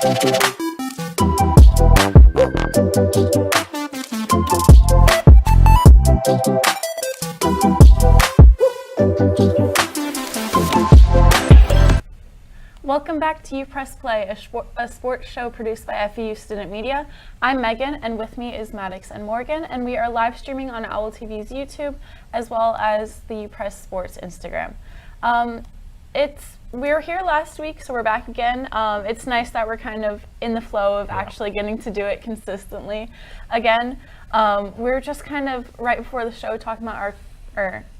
Welcome back to UPress Play, a sports show produced by FEU Student Media. I'm Megan, and with me is Maddox and Morgan, and we are live streaming on OwlTV's YouTube, as well as the UPress Sports Instagram. We were here last week, so we're back again. It's nice that we're kind of in the flow of actually getting to do it consistently again. We were just kind of right before the show talking about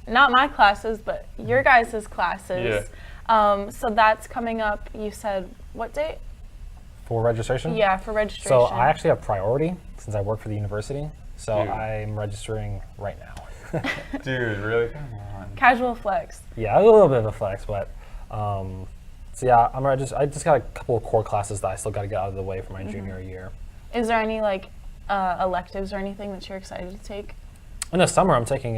not my classes, but your guys' classes. Yeah. So that's coming up, you said, what date? For registration? Yeah, for registration. So I actually have priority since I work for the university. So Dude. I'm registering right now. Dude, really? Come on. Casual flex. Yeah, a little bit of a flex, but so yeah, I just got a couple of core classes that I still got to get out of the way for my junior year. Is there any electives or anything that you're excited to take? In the summer, I'm taking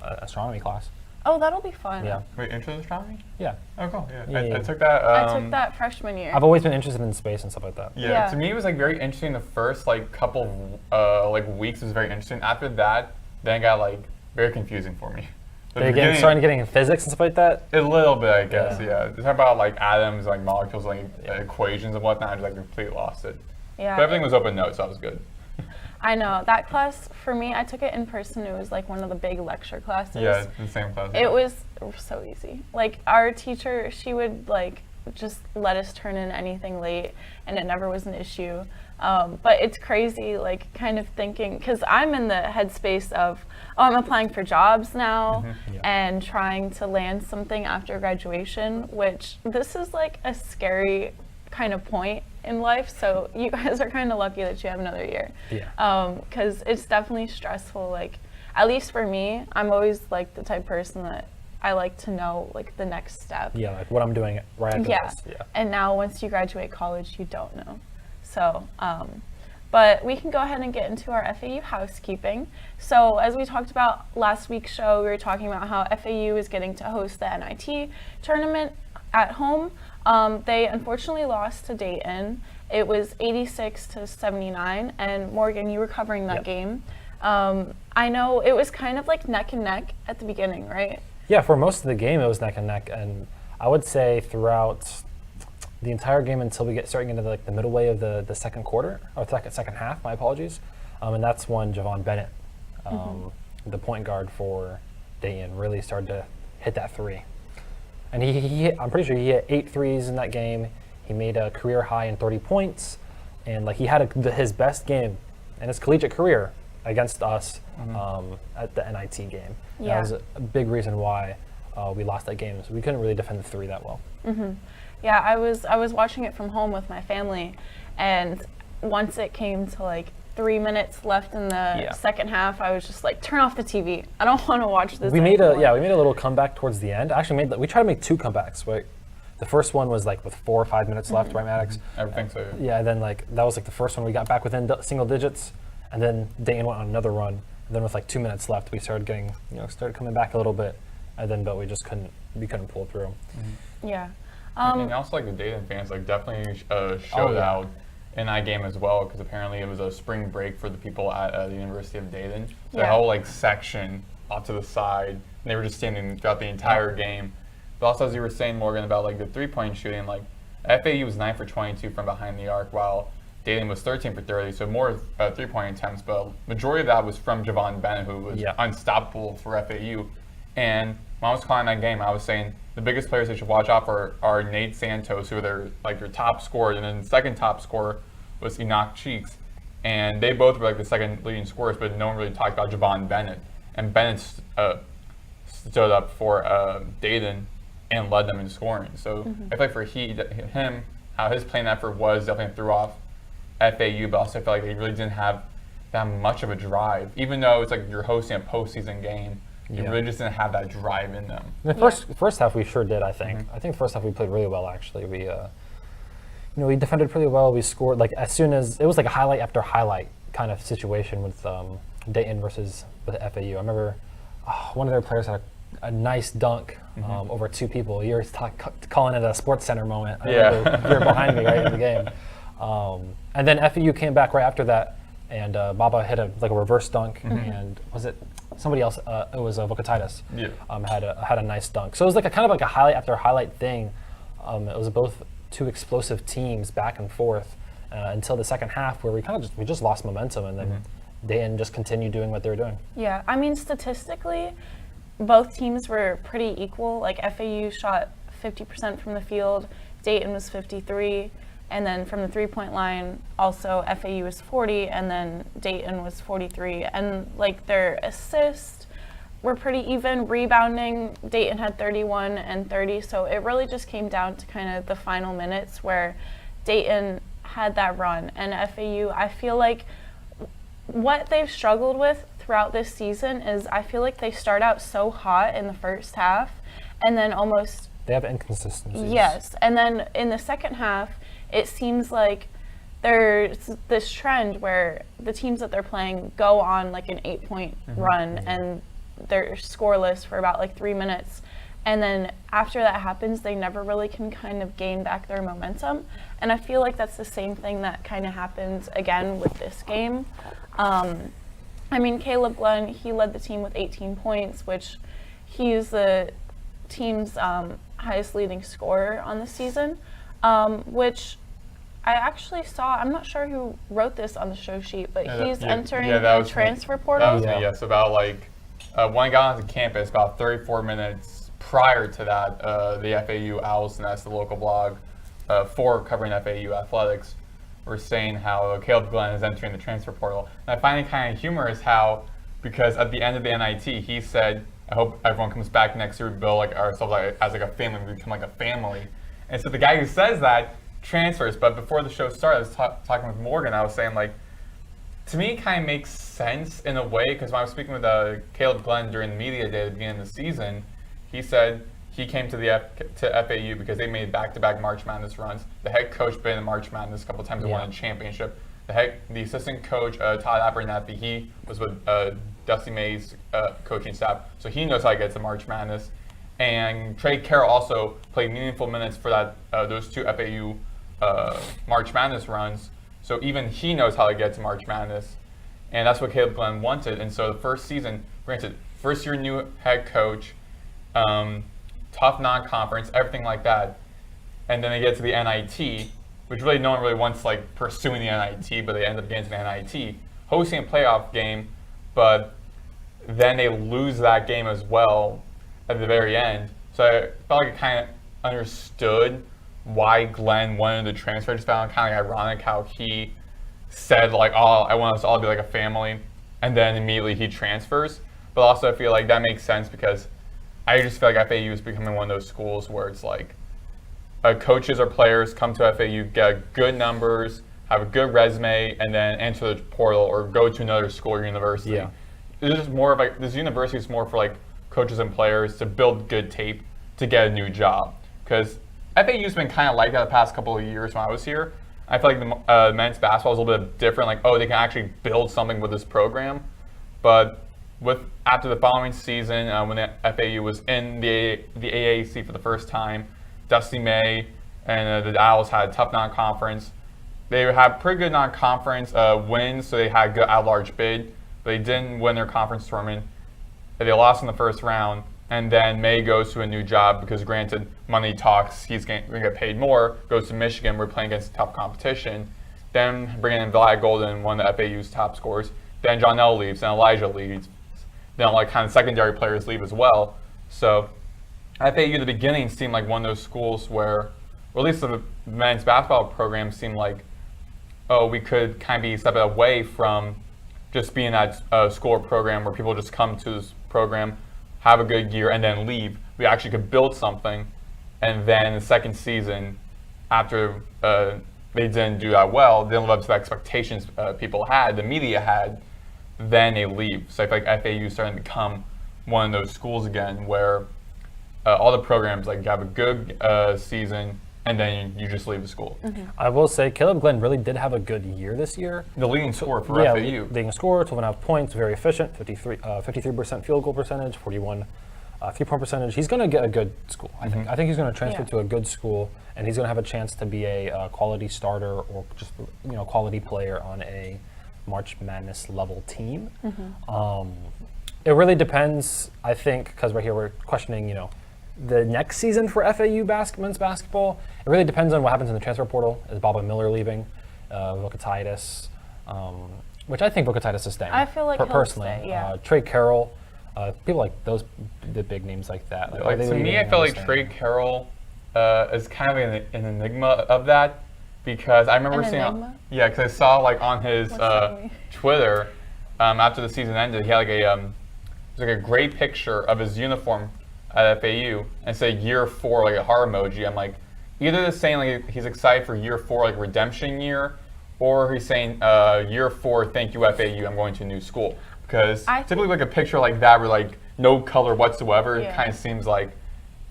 astronomy class. Oh, that'll be fun. Yeah. Wait, intro to astronomy? Yeah. Oh, cool. Yeah. Yeah, I yeah. took that. I took that freshman year. I've always been interested in space and stuff like that. Yeah. To me, it was like very interesting. The first couple weeks was very interesting. After that, then it got very confusing for me. Starting getting in physics and stuff like that. A little bit, I guess. Yeah. It's about atoms, molecules, equations and whatnot. I just completely lost it. Yeah. But everything was open notes, so that was good. I know. That class, for me, I took it in person. It was one of the big lecture classes. Yeah, the same class. It was so easy. Our teacher, she would just let us turn in anything late, and it never was an issue. But it's crazy, kind of thinking, because I'm in the headspace of, I'm applying for jobs now and trying to land something after graduation, which this is a scary kind of point in life. So you guys are kind of lucky that you have another year. Yeah. Because it's definitely stressful. At least for me, I'm always the type of person that I like to know the next step. Yeah, what I'm doing right after this. Yeah. And now once you graduate college, you don't know. So, but we can go ahead and get into our FAU housekeeping. So as we talked about last week's show, we were talking about how FAU is getting to host the NIT tournament at home. They unfortunately lost to Dayton. It was 86-79, and Morgan, you were covering that game. I know it was kind of neck and neck at the beginning, right? Yeah, for most of the game, it was neck and neck, and I would say throughout the entire game until we get starting into the middle way of the second quarter, or second half, my apologies, and that's when Javon Bennett, the point guard for Dayton, really started to hit that three. And he hit, I'm pretty sure he hit 8 threes in that game. He made a career high in 30 points, and he had his best game in his collegiate career against us at the NIT game. Yeah. That was a big reason why we lost that game. So we couldn't really defend the three that well. Yeah, I was watching it from home with my family, and once it came to 3 minutes left in the second half, I was just turn off the TV. I don't want to watch this. We made a little comeback towards the end. Actually, we tried to make 2 comebacks. Right, the first one was with 4 or 5 minutes left, right, Maddox? I think so. Yeah, and then that was the first one we got back within single digits, and then Dayton went on another run. And then with 2 minutes left, we started getting started coming back a little bit, and then but we just couldn't pull through. Yeah. And also the Dayton fans definitely showed out in that game as well, because apparently it was a spring break for the people at the University of Dayton. So the whole section off to the side, and they were just standing throughout the entire game. But also, as you were saying, Morgan, about the 3-point shooting, FAU was 9 for 22 from behind the arc, while Dayton was 13 for 30, so more 3-point attempts. But majority of that was from Javon Bennett, who was unstoppable for FAU. And when I was calling that game, I was saying the biggest players they should watch out for are Nate Santos, who are their top scorer, and then the second top scorer was Enoch Cheeks. And they both were the second leading scorers, but no one really talked about Javon Bennett. And Bennett stood up for Dayton and led them in scoring. So I feel for him, how his playing effort was definitely threw off FAU, but also I feel he really didn't have that much of a drive. Even though it's you're hosting a postseason game, you really just didn't have that drive in them. The first half we sure did, I think. I think the first half we played really well, actually. We defended pretty well. We scored as soon as it was a highlight after highlight kind of situation with Dayton versus with FAU. I remember one of their players had a nice dunk over 2 people. You're calling it a Sports Center moment. Yeah. You're behind me right in the game. And then FAU came back right after that, and Baba hit a reverse dunk, and was it somebody else? It was Vokatitis. Yeah. Had a nice dunk. So it was like a kind of like a highlight after highlight thing. It was both 2 explosive teams back and forth until the second half, where we just lost momentum, and then Dayton just continued doing what they were doing. Yeah, I mean, statistically, both teams were pretty equal. Like, FAU shot 50% from the field, Dayton was 53, and then from the three-point line, also FAU was 40, and then Dayton was 43. And like, their assists were pretty even. Rebounding, Dayton had 31 and 30, so it really just came down to kind of the final minutes where Dayton had that run. And FAU, I feel like what they've struggled with throughout this season is I feel like they start out so hot in the first half, and then almost... They have inconsistencies. Yes, and then in the second half, it seems like there's this trend where the teams that they're playing go on like an 8-point run, and they're scoreless for about like 3 minutes. And then after that happens, they never really can kind of gain back their momentum. And I feel like that's the same thing that kind of happens again with this game. I mean, Caleb Glenn, he led the team with 18 points, which he's the team's highest leading scorer on the season, which I actually saw. I'm not sure who wrote this on the show sheet, but he's entering the transfer portal. That was me, yes. About like, when I got onto campus, about 34 minutes prior to that, the FAU Owl's Nest, the local blog for covering FAU athletics, were saying how Caleb Glenn is entering the transfer portal. And I find it kind of humorous how, because at the end of the NIT, he said, I hope everyone comes back next year, we build like ourselves as like a family, we become like a family. And so the guy who says that transfers, but before the show started, I was talking with Morgan, I was saying like, to me it kind of makes sense in a way, because when I was speaking with Caleb Glenn during the media day at the beginning of the season, he said he came to FAU because they made back-to-back March Madness runs. The head coach been in March Madness a couple times and won a championship. The assistant coach, Todd Abernathy, he was with Dusty May's coaching staff, so he knows how to get to March Madness. And Trey Carroll also played meaningful minutes for that those 2 FAU March Madness runs, so even he knows how to get to March Madness. And that's what Caleb Glenn wanted. And so the first season, granted, first year new head coach, tough non-conference, everything like that. And then they get to the NIT, which really no one really wants like pursuing the NIT, but they end up getting to the NIT, hosting a playoff game, but then they lose that game as well at the very end. So I felt like I kind of understood why Glenn wanted to transfer. I just found it kind of ironic how he said like, oh, I want us all to be like a family, and then immediately he transfers. But also I feel like that makes sense because I just feel like FAU is becoming one of those schools where it's like coaches or players come to FAU, get good numbers, have a good resume, and then enter the portal or go to another school or university. Yeah. It's just more of like, this university is more for like coaches and players to build good tape to get a new job. Because FAU's been kind of like that the past couple of years when I was here. I feel like the men's basketball is a little bit different. Like, oh, they can actually build something with this program. But after the following season, when the FAU was in the AAC for the first time, Dusty May and the Owls had a tough non-conference. They had pretty good non-conference wins, so they had a good at-large bid, but they didn't win their conference tournament. They lost in the first round, and then May goes to a new job because, granted, money talks. He's going to get paid more. Goes to Michigan. We're playing against tough competition. Then bringing in Vlad Golden, one of the FAU's top scorers. Then John L leaves, and Elijah leaves. Then like kind of secondary players leave as well. So FAU at the beginning seemed like one of those schools where, or at least the men's basketball program seemed like, oh, we could kind of be stepping away from just being that school or program where people just come to this program, have a good year, and then leave. We actually could build something, and then the second season, after they didn't do that well, didn't live up to the expectations people had, the media had, then they leave. So I feel like FAU is starting to become one of those schools again where all the programs like have a good season and then you just leave the school. Mm-hmm. I will say Caleb Glenn really did have a good year this year. The leading scorer for FAU. Leading scorer, 12.5 points, very efficient, 53% field goal percentage, 41 3-point percentage. He's going to get a good school, I think. I think he's going to transfer to a good school, and he's going to have a chance to be a quality starter or just quality player on a March Madness level team. It really depends, I think, because right here we're questioning, the next season for FAU men's basketball. It really depends on what happens in the transfer portal. Is Boba Miller leaving? Vukatitis, which I think Vukatitis is staying. I feel like personally. He'll stay, yeah. Trey Carroll, people like those, the big names like that. To me, I feel like Trey Carroll is kind of an enigma of that, because I remember seeing, because I saw on his Twitter after the season ended, he had a great picture of his uniform at FAU and said year 4, a heart emoji. I'm like, either they're saying he's excited for year 4, redemption year, or he's saying year 4, thank you FAU, I'm going to a new school. Because typically a picture like that with no color whatsoever, it kind of seems like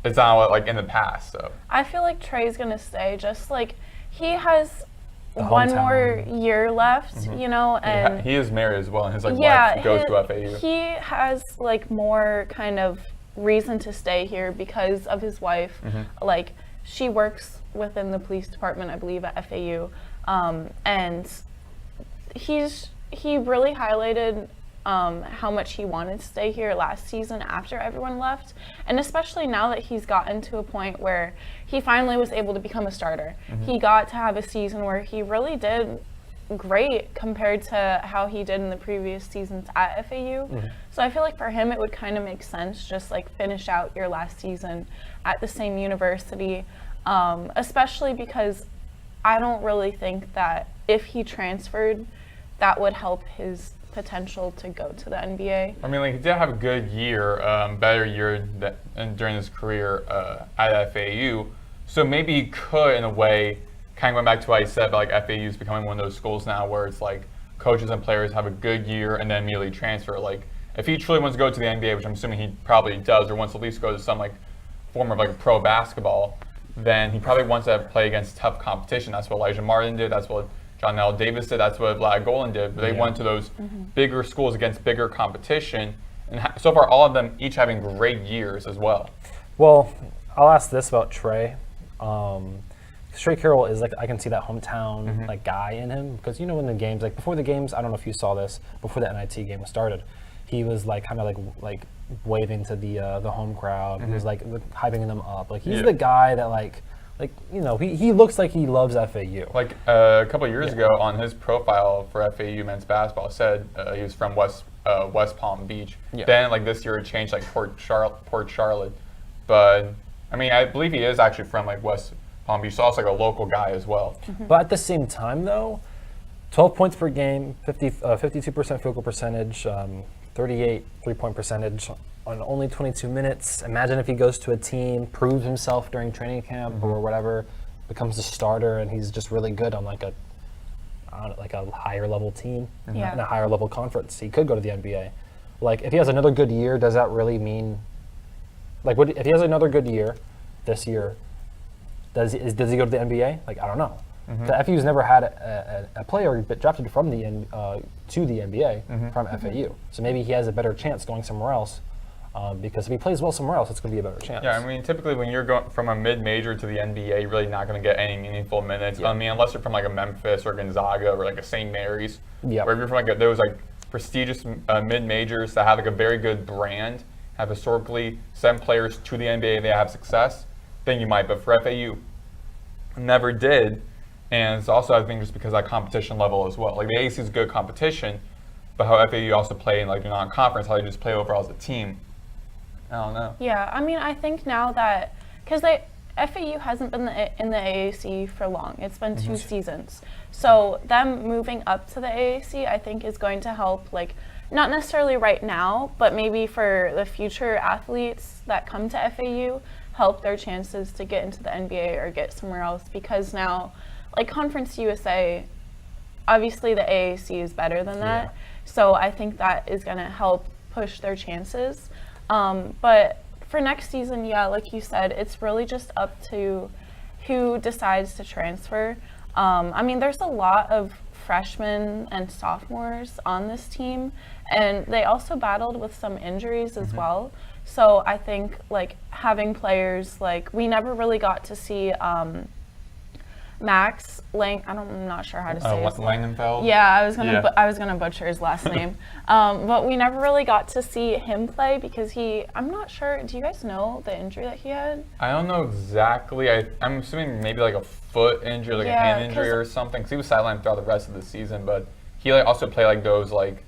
it's not in the past. So I feel like Trey's gonna stay. Just he has one more year left, and he is married as well, and his wife goes to FAU. He has more kind of reason to stay here because of his wife. She works within the police department, I believe, at FAU, and he really highlighted how much he wanted to stay here last season after everyone left, and especially now that he's gotten to a point where he finally was able to become a starter. He got to have a season where he really did great compared to how he did in the previous seasons at FAU. So I feel like for him it would kind of make sense just finish out your last season at the same university, especially because I don't really think that if he transferred that would help his potential to go to the NBA. I mean, he did have a good year, better year during his career at FAU. So maybe he could, in a way, kind of going back to what I said about FAU is becoming one of those schools now where it's coaches and players have a good year and then immediately transfer. If he truly wants to go to the NBA, which I'm assuming he probably does, or wants to at least go to some form of pro basketball, then he probably wants to play against tough competition. That's what Elijah Martin did. That's what John L. Davis did. That's what Vlad Golan did. But they went to those bigger schools against bigger competition. And so far, all of them each having great years as well. Well, I'll ask this about Trey. Trey Carroll is I can see that hometown guy in him, because in the games, before the games, I don't know if you saw this, before the NIT game started, he was kind of waving to the home crowd. He was hyping them up. He's the guy that he looks like he loves FAU. A couple of years ago on his profile for FAU men's basketball, it said he was from West Palm Beach. Then this year it changed Port Charlotte. But I mean, I believe he is actually from West Palm Beach, so also a local guy as well. But at the same time though, 12 points per game, 52% field goal percentage, 38 3-point percentage on only 22 minutes. Imagine if he goes to a team, proves himself during training camp or whatever, becomes a starter, and he's just really good on a higher level team in a higher level conference. He could go to the NBA. If he has another good year, does that really mean if he has another good year this year, does he go to the NBA? I don't know. The FAU's never had a player drafted from to the NBA from FAU. So maybe he has a better chance going somewhere else, because if he plays well somewhere else, it's going to be a better chance. Yeah, I mean, typically when you're going from a mid-major to the NBA, you're really not going to get any meaningful minutes. I mean, unless you're from a Memphis or Gonzaga or a St. Mary's. Yeah. Or if you're from those prestigious mid-majors that have a very good brand, have historically sent players to the NBA, they have success, then you might. But for FAU, never did. And it's also, I think, just because of that competition level as well. The AAC is good competition, but how FAU also play in their non-conference, how they just play overall as a team. I don't know. Yeah, I mean, I think now that, because FAU hasn't been in the AAC for long. It's been 2 seasons. So them moving up to the AAC, I think, is going to help, not necessarily right now, but maybe for the future athletes that come to FAU, help their chances to get into the NBA or get somewhere else, because now, Conference USA, obviously the AAC is better than that. So I think that is going to help push their chances. But for next season, like you said, it's really just up to who decides to transfer. I mean, there's a lot of freshmen and sophomores on this team, and they also battled with some injuries as well. So I think like having players like we never really got to see Max I'm not sure how to say his name. Langenfeld. Yeah, I was gonna butcher his last name, but we never really got to see him play because I'm not sure. Do you guys know the injury that he had? I don't know exactly. I'm assuming maybe like a foot injury, like a hand injury or something. Because he was sidelined throughout the rest of the season, but he like also played like those like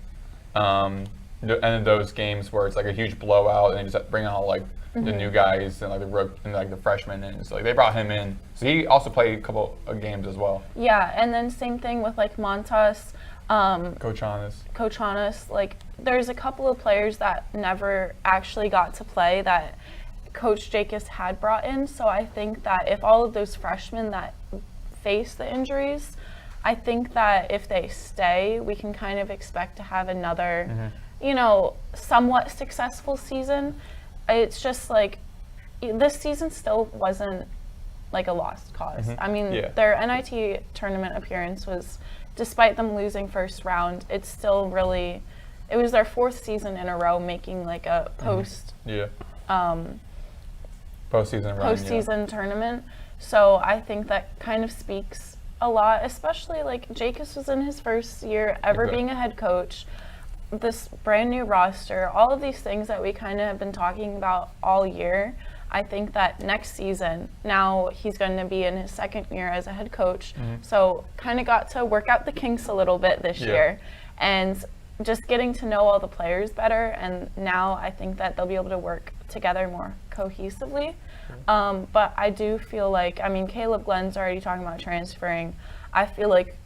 end of those games where it's like a huge blowout and they just bring out like the new guys and like the freshmen in. So like they brought him in. So he also played a couple of games as well. Yeah, and then same thing with like Montas, Coach Honest. Like there's a couple of players that never actually got to play that Coach Jacobs had brought in. So I think that if all of those freshmen that face the injuries, I think that if they stay, we can kind of expect to have another, somewhat successful season. It's just like this season still wasn't like a lost cause. I mean, their NIT tournament appearance was, despite them losing first round, it was their fourth season in a row making like a postseason tournament. So I think that kind of speaks a lot, especially like Jacobs was in his first year ever being a head coach. This brand new roster, all of these things that we kind of have been talking about all year, I think that next season, now he's going to be in his second year as a head coach, so kind of got to work out the kinks a little bit this year and just getting to know all the players better, and now I think that they'll be able to work together more cohesively. But I do feel like, Caleb Glenn's already talking about transferring. I feel like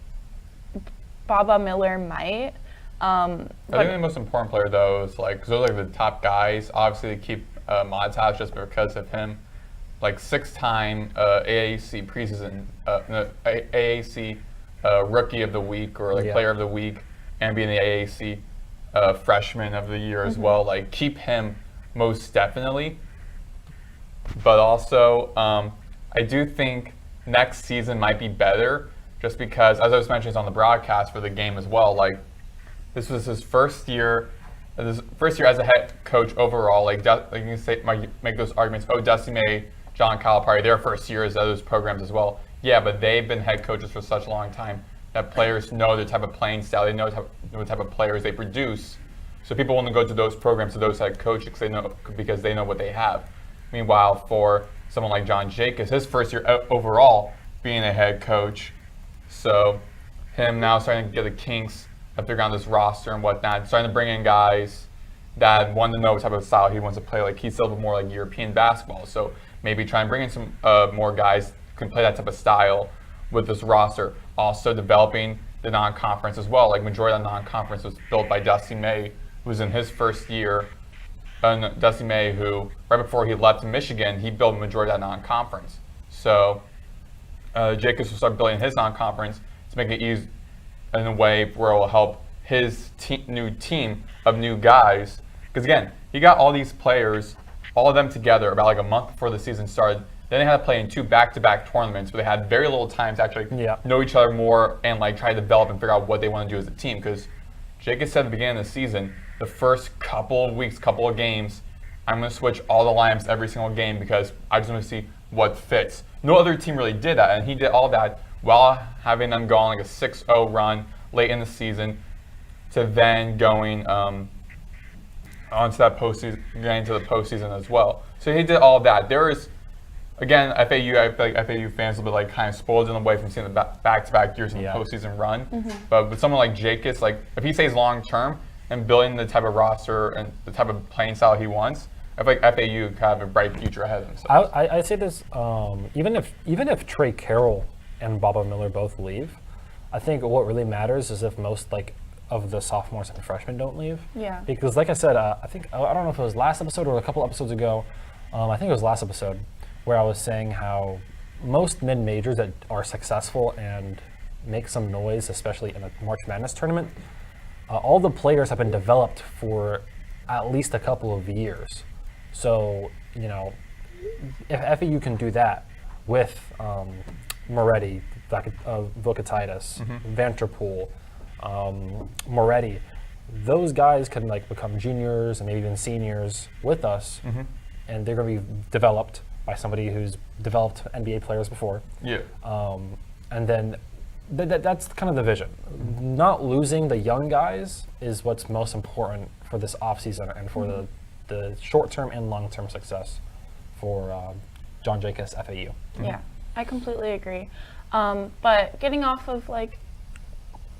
Baba Miller might. I think the most important player though is because those are like the top guys. Obviously, they keep Maddox just because of him. Like 6-time AAC preseason, AAC Rookie of the Week or Player of the Week, and being the AAC Freshman of the Year as well. Like keep him most definitely. But also, I do think next season might be better, just because, as I was mentioning on the broadcast for the game as well, this was his first year as a head coach overall. You can say, make those arguments. Oh, Dusty May, John Calipari, their first year as those programs as well. Yeah, but they've been head coaches for such a long time that players know the type of playing style. They know what type of players they produce. So people want to go to those programs, to those head coaches, because they know what they have. Meanwhile, for someone like John Jacobs, his first year overall being a head coach, so him now starting to get the kinks of figuring out this roster and whatnot, starting to bring in guys that want to know what type of style he wants to play. Like he's still more like European basketball, so maybe try and bring in some more guys who can play that type of style with this roster. Also developing the non-conference as well. Like majority of the non-conference was built by Dusty May, who was in his first year. Dusty May, who right before he left to Michigan, he built a majority of that non-conference. So Jacobs will start building his non-conference to make it easy in a way where it will help his new team of new guys. Because again, he got all these players, all of them together about a month before the season started. Then they had to play in 2 back-to-back tournaments, but they had very little time to actually know each other more and try to develop and figure out what they want to do as a team. Because Jacobs said at the beginning of the season, the first couple of weeks, couple of games, I'm going to switch all the lineups every single game because I just want to see what fits. No other team really did that, and he did all that while having them go on a 6-0 run late in the season to then going onto that postseason, getting to the postseason as well. So he did all of that. There is, again, I feel like FAU fans will be kind of spoiled in a way from seeing the back-to-back years in the postseason run. But with someone like Jacobs, if he stays long-term and building the type of roster and the type of playing style he wants, I feel like FAU could have a bright future ahead of themselves. I'd say this, even if Trey Carroll and Baba Miller both leave, I think what really matters is if most of the sophomores and freshmen don't leave. Yeah. Because like I said, I don't know if it was last episode or a couple episodes ago, I think it was last episode, where I was saying how most mid-majors that are successful and make some noise, especially in a March Madness tournament, all the players have been developed for at least a couple of years. So, if FAU can do that with Moretti, Vukatitis, Vanterpool, Moretti. Those guys can like become juniors and maybe even seniors with us, and they're going to be developed by somebody who's developed NBA players before. Yeah. And then that's kind of the vision. Not losing the young guys is what's most important for this offseason and for the short-term and long-term success for John Jacobs FAU. Yeah, I completely agree. But getting off of like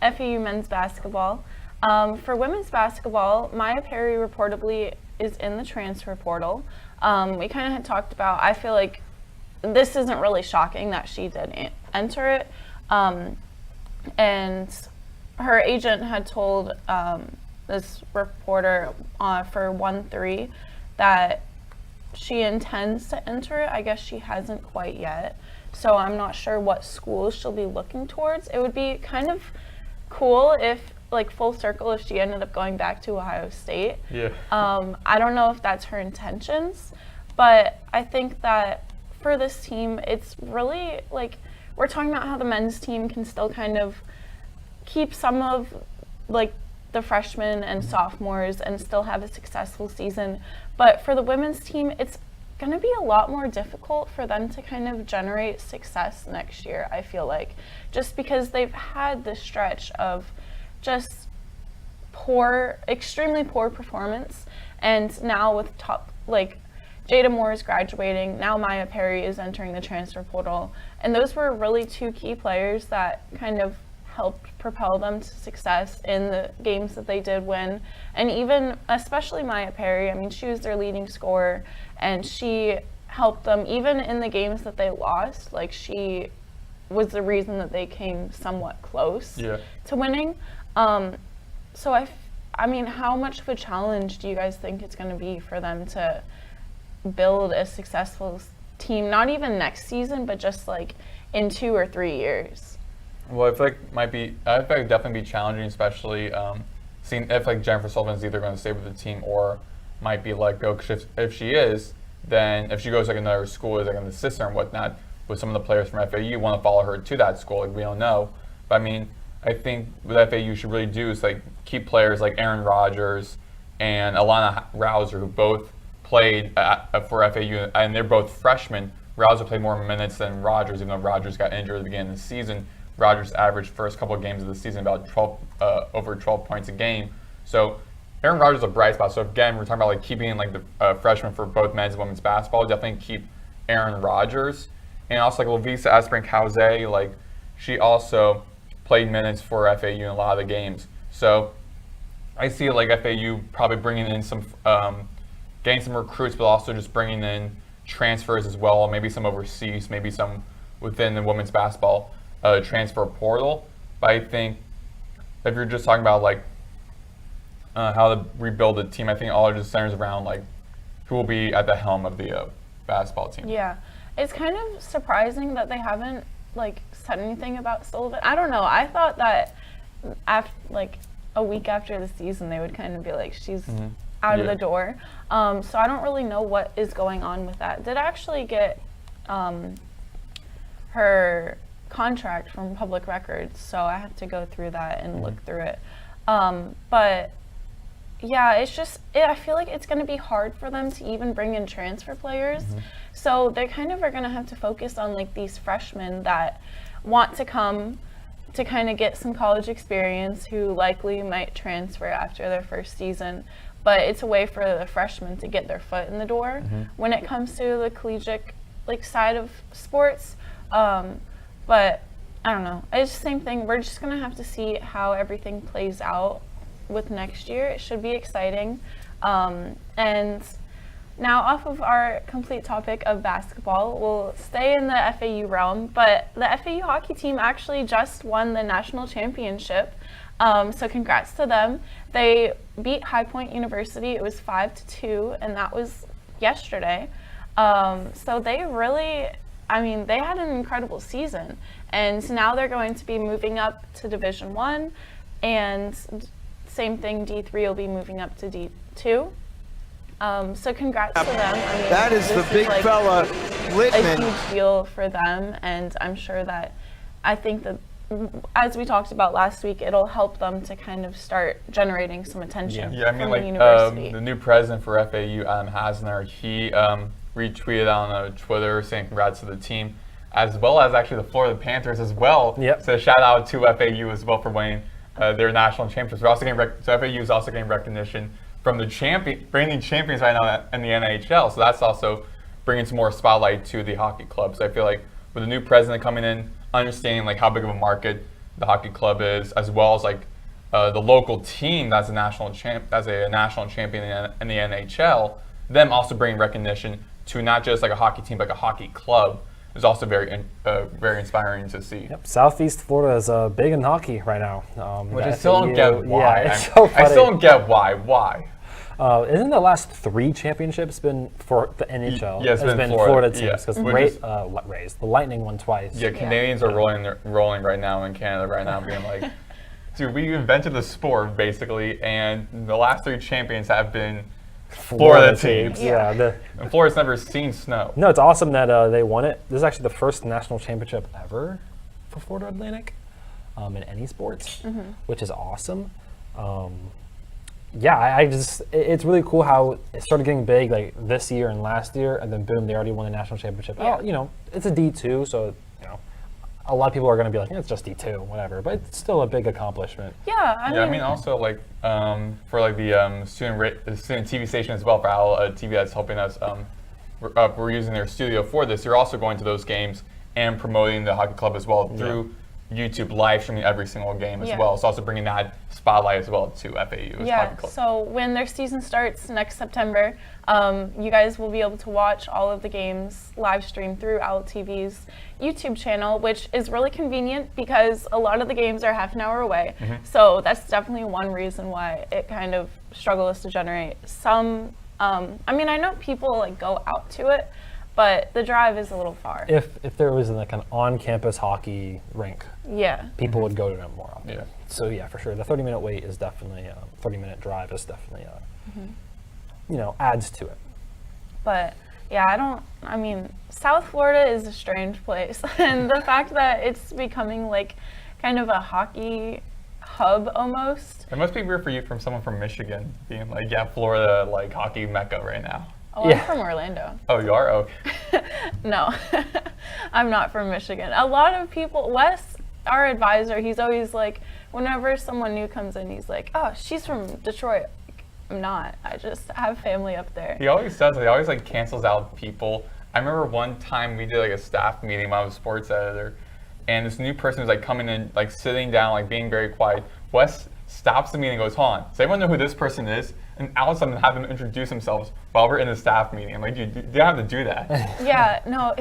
FAU men's basketball, for women's basketball, Maya Perry reportedly is in the transfer portal. We kind of had talked about, I feel like this isn't really shocking that she did enter it. And her agent had told this reporter for 1-3 that she intends to enter it. I guess she hasn't quite yet. So I'm not sure what schools she'll be looking towards. It would be kind of cool if, like, full circle, if she ended up going back to Ohio State. Yeah. I don't know if that's her intentions, but I think that for this team, it's really, like, we're talking about how the men's team can still kind of keep some of, like, the freshmen and sophomores and still have a successful season. But for the women's team, it's going to be a lot more difficult for them to kind of generate success next year, I feel like, just because they've had this stretch of just extremely poor performance. And now with Jada Moore is graduating, now Maya Perry is entering the transfer portal. And those were really two key players that kind of helped propel them to success in the games that they did win. And even, especially Maya Perry, I mean, she was their leading scorer, and she helped them even in the games that they lost. Like, she was the reason that they came somewhat close to winning. So I mean, how much of a challenge do you guys think it's going to be for them to build a successful team, not even next season, but just like in 2 or 3 years? Well, I feel like I feel like it'd definitely be challenging, especially seeing if like Jennifer Sullivan's either going to stay with the team or might be let go. Because if she is, then if she goes like another school as like an assistant and whatnot, with some of the players from FAU want to follow her to that school, like we don't know. But I mean, I think what FAU should really do is like keep players like Aaron Rodgers and Alana Rouser, who both played for FAU, and they're both freshmen. Rouser played more minutes than Rodgers, even though Rodgers got injured at the beginning of the season. Rodgers averaged first couple of games of the season about over 12 points a game. So Aaron Rodgers is a bright spot. So again, we're talking about like keeping like the freshmen for both men's and women's basketball. Definitely keep Aaron Rodgers. And also like Lavisa Esprin-Kauze, like she also played minutes for FAU in a lot of the games. So I see like FAU probably bringing in some, getting some recruits, but also just bringing in transfers as well, maybe some overseas, maybe some within the women's basketball transfer portal. But I think if you're just talking about like how to rebuild a team, I think all it just centers around like who will be at the helm of the basketball team. Yeah, it's kind of surprising that they haven't like said anything about Sullivan. I don't know. I thought that after like a week after the season, they would kind of be like, she's out of the door. So I don't really know what is going on with that. Did actually get her contract from Public Records, so I had to go through that and look through it. But yeah, it's just, I feel like it's going to be hard for them to even bring in transfer players. So they kind of are going to have to focus on like these freshmen that want to come to kind of get some college experience, who likely might transfer after their first season. But it's a way for the freshmen to get their foot in the door when it comes to the collegiate like side of sports. But I don't know. It's the same thing. We're just going to have to see how everything plays out with next year. It should be exciting. And now off of our complete topic of basketball, we'll stay in the FAU realm, but the FAU hockey team actually just won the national championship. So congrats to them. They beat High Point University. It was 5-2, and that was yesterday. So they really, I mean, they had an incredible season. And now they're going to be moving up to Division I, and same thing, D3 will be moving up to D2. So congrats to them. I mean, That is the big fella, a Littman. huge deal for them, and I'm sure that I think that, as we talked about last week, it'll help them to kind of start generating some attention. Yeah, I mean, from like the university. the new president for FAU, Adam Hasner, he retweeted on Twitter saying congrats to the team, as well as actually the Florida Panthers as well. Yep. So shout out to FAU as well for winning their national championships. We're also getting so FAU is also getting recognition from the reigning champions right now in the NHL. So that's also bringing some more spotlight to the hockey club. So I feel like with the new president coming in, understanding like how big of a market the hockey club is, as well as like the local team that's a national champion in the NHL, them also bringing recognition to not just like a hockey team, but like a hockey club is also very inspiring to see. Yep. Southeast Florida is big in hockey right now. Which I still don't get why. Yeah, it's so funny. I still don't get why. Why? Isn't the last 3 championships been for the NHL? Yeah, it's been Florida teams. because Yeah. the Lightning won twice. Yeah, Canadians are rolling right now in Canada right now, being like, dude, we invented the sport basically, and the last 3 champions have been Florida teams. Yeah. And Florida's never seen snow. No, it's awesome that they won it. This is actually the first national championship ever for Florida Atlantic in any sports, which is awesome. I just it's really cool how it started getting big like this year and last year, and then boom, they already won the national championship. Yeah. Oh, it's a D2, so a lot of people are going to be like, it's just D2, whatever, but it's still a big accomplishment. Yeah, I mean also like for like the student TV station as well, for OwlTV that's helping us. We're using their studio for this. You're also going to those games and promoting the hockey club as well through YouTube live streaming every single game as well. It's also bringing that spotlight as well to FAU. Yeah, so when their season starts next September, you guys will be able to watch all of the games live streamed through OwlTV's YouTube channel, which is really convenient because a lot of the games are half an hour away. So that's definitely one reason why it kind of struggles to generate some, I mean, I know people like go out to it, but the drive is a little far. If there was like an on-campus hockey rink, people would go to them more often. Yeah. So yeah, for sure, the 30-minute wait is definitely 30-minute drive is definitely adds to it. But yeah, I mean, South Florida is a strange place, and the fact that it's becoming like kind of a hockey hub almost. It must be weird for you from someone from Michigan being like, Florida like hockey mecca right now. Oh, I'm from Orlando. Oh, you are? Oh. No, I'm not from Michigan. A lot of people, Wes, our advisor, he's always like, whenever someone new comes in, he's like, oh, she's from Detroit. I'm not. I just have family up there. He always does. He always like cancels out people. I remember one time we did like a staff meeting when I was a sports editor, and this new person was like coming in, like sitting down, like being very quiet. Wes stops the meeting and goes, hold on, does everyone know who this person is? And all of a sudden have them introduce themselves while we're in the staff meeting. I'm like, dude, you don't have to do that. Yeah, no,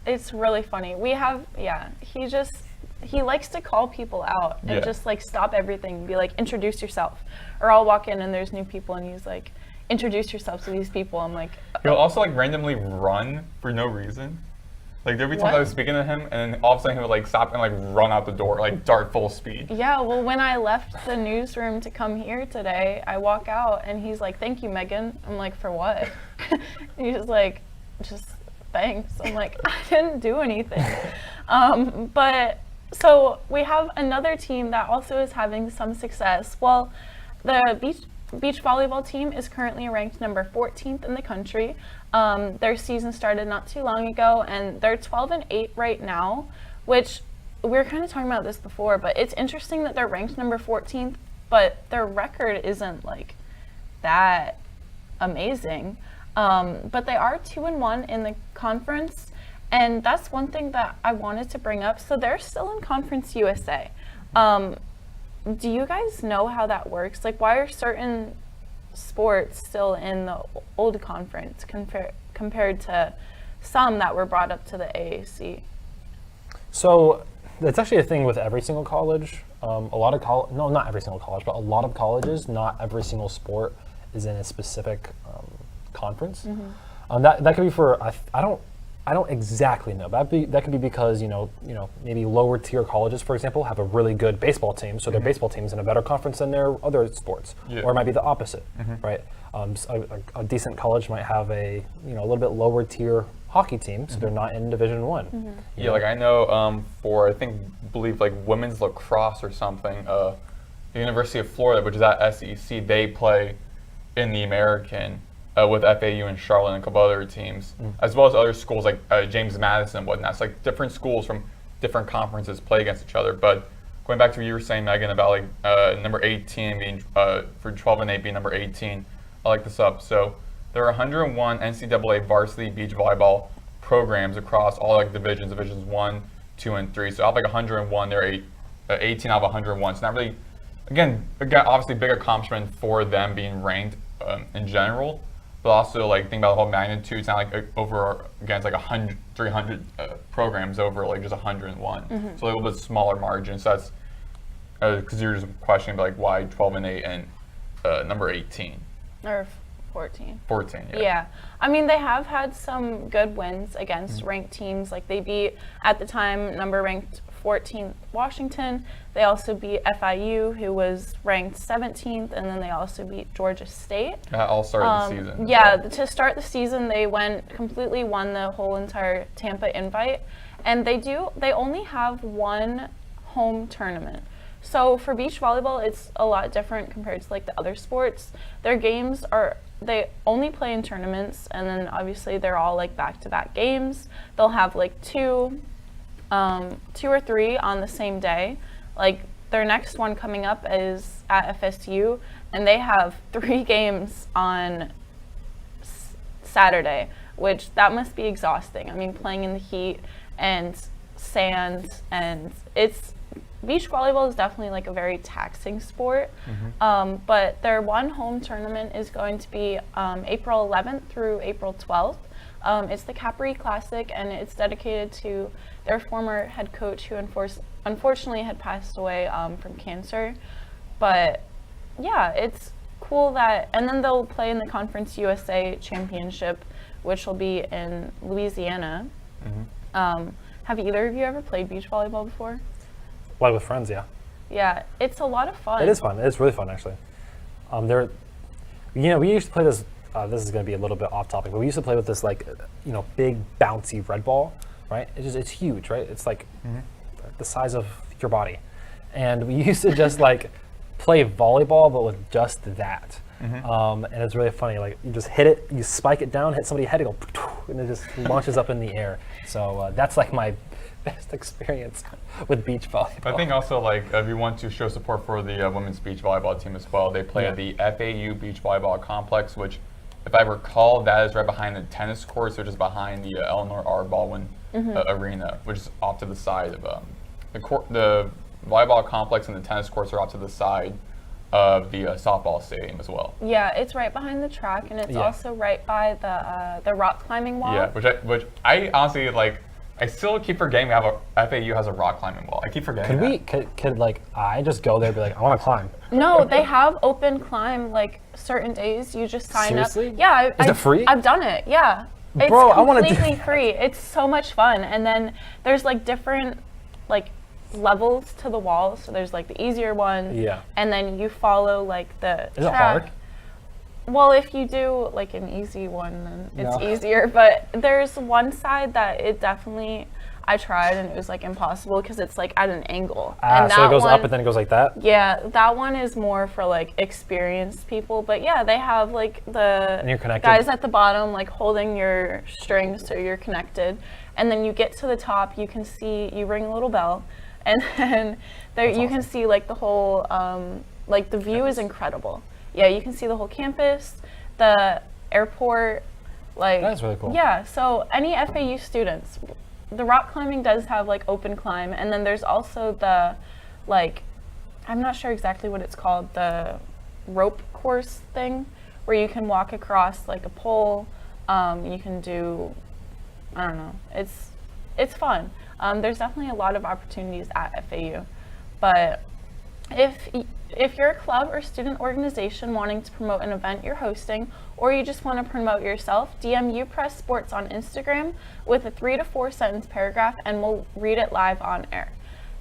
it's really funny. We have, he likes to call people out and just like stop everything and be like, introduce yourself. Or I'll walk in and there's new people and he's like, introduce yourself to these people. I'm like, He'll also like randomly run for no reason. Like there'd be times I was speaking to him and then all of a sudden he would like stop and like run out the door, like dart full speed. Yeah, well when I left the newsroom to come here today, I walk out and he's like, thank you, Megan. I'm like, for what? He's like, just thanks. I'm like, I didn't do anything. But so we have another team that also is having some success. Well, the beach volleyball team is currently ranked number 14th in the country. Their season started not too long ago, and they're 12-8 right now, which we were kind of talking about this before, but it's interesting that they're ranked number 14th, but their record isn't like that amazing. But they are 2-1 in the conference, and that's one thing that I wanted to bring up. So they're still in Conference USA. Do you guys know how that works? Like, why are certain sports still in the old conference compared to some that were brought up to the AAC? So that's actually a thing with every single college. Not every single college, but a lot of colleges, not every single sport is in a specific conference. That could be for, I don't exactly know. That could be because maybe lower tier colleges, for example, have a really good baseball team, so their baseball team's in a better conference than their other sports, or it might be the opposite, right? A decent college might have a little bit lower tier hockey team, so they're not in Division One. Yeah, like I know for believe like women's lacrosse or something, the University of Florida, which is at SEC, they play in the American. With FAU and Charlotte and a couple other teams, as well as other schools like James Madison and whatnot. It's like different schools from different conferences play against each other. But going back to what you were saying, Megan, about like number 18 being for 12 and 8 being number 18, I like this up. So there are 101 NCAA varsity beach volleyball programs across all like divisions 1, 2, and 3. So out of like 101, there are 18 out of 101. So not really, again, obviously big accomplishment for them being ranked in general. But also, like, think about the whole magnitude. It's not like over against like 300 programs over like just 101. So a little bit smaller margin. So that's because you're just questioning like why 12 and 8 and number 18 or 14. 14. Yeah. Yeah, I mean they have had some good wins against ranked teams. Like they beat at the time number ranked 14th Washington. They also beat FIU, who was ranked 17th, and then they also beat Georgia State. That all started the season. Yeah, to start the season, they completely won the whole entire Tampa invite, and they only have one home tournament. So for beach volleyball, it's a lot different compared to like the other sports. Their games they only play in tournaments, and then obviously they're all like back-to-back games. They'll have like two or three on the same day. Like their next one coming up is at FSU, and they have 3 games on Saturday, which that must be exhausting. I mean, playing in the heat and sand, and beach volleyball is definitely like a very taxing sport. But their one home tournament is going to be April 11th through April 12th. It's the Capri Classic, and it's dedicated to their former head coach who unfortunately had passed away from cancer. But yeah, it's cool that, and then they'll play in the Conference USA Championship, which will be in Louisiana. Have either of you ever played beach volleyball before? Play with friends, yeah. Yeah, it's a lot of fun. It is fun. It's really fun, actually. We used to play this. This is going to be a little bit off topic, but we used to play with this like, big bouncy red ball, right? It's huge, right? It's like the size of your body, and we used to just like play volleyball, but with just that. And it's really funny. Like you just hit it, you spike it down, hit somebody's head, and go, and it just launches up in the air. So that's like my best experience with beach volleyball. I think also like if you want to show support for the women's beach volleyball team as well, they play at the FAU Beach Volleyball Complex, which, if I recall, that is right behind the tennis courts, which is behind the Eleanor R. Baldwin Arena, which is off to the side of the volleyball complex, and the tennis courts are off to the side of the softball stadium as well. Yeah, it's right behind the track, and it's also right by the rock climbing wall. Yeah, which I honestly like. I still keep forgetting FAU has a rock climbing wall. I keep forgetting. Could like I just go there and be like, I want to climb? No, they have open climb like certain days. You just sign Seriously? up. Yeah, is it free? I've done it. Yeah, it's Bro, I want to do completely free. It's so much fun, and then there's like different like levels to the walls. So there's like the easier one. Yeah. And then you follow like the Is track. it hard? Well, if you do like an easy one, then it's easier. But there's one side that I tried and it was like impossible because it's like at an angle. And so it goes up and then it goes like that? Yeah, that one is more for like experienced people. But yeah, they have like the guys at the bottom like holding your strings so you're connected. And then you get to the top, you ring a little bell. And then you can see like the whole, like the view is incredible. Yeah, you can see the whole campus, the airport, like. That's really cool. Yeah, so any FAU students, the rock climbing does have like open climb, and then there's also the, like, I'm not sure exactly what it's called, the rope course thing, where you can walk across like a pole. You can do, I don't know, it's fun. There's definitely a lot of opportunities at FAU, but if if you're a club or student organization wanting to promote an event you're hosting, or you just want to promote yourself, DM UPress Sports on Instagram with a 3 to 4 sentence paragraph and we'll read it live on air.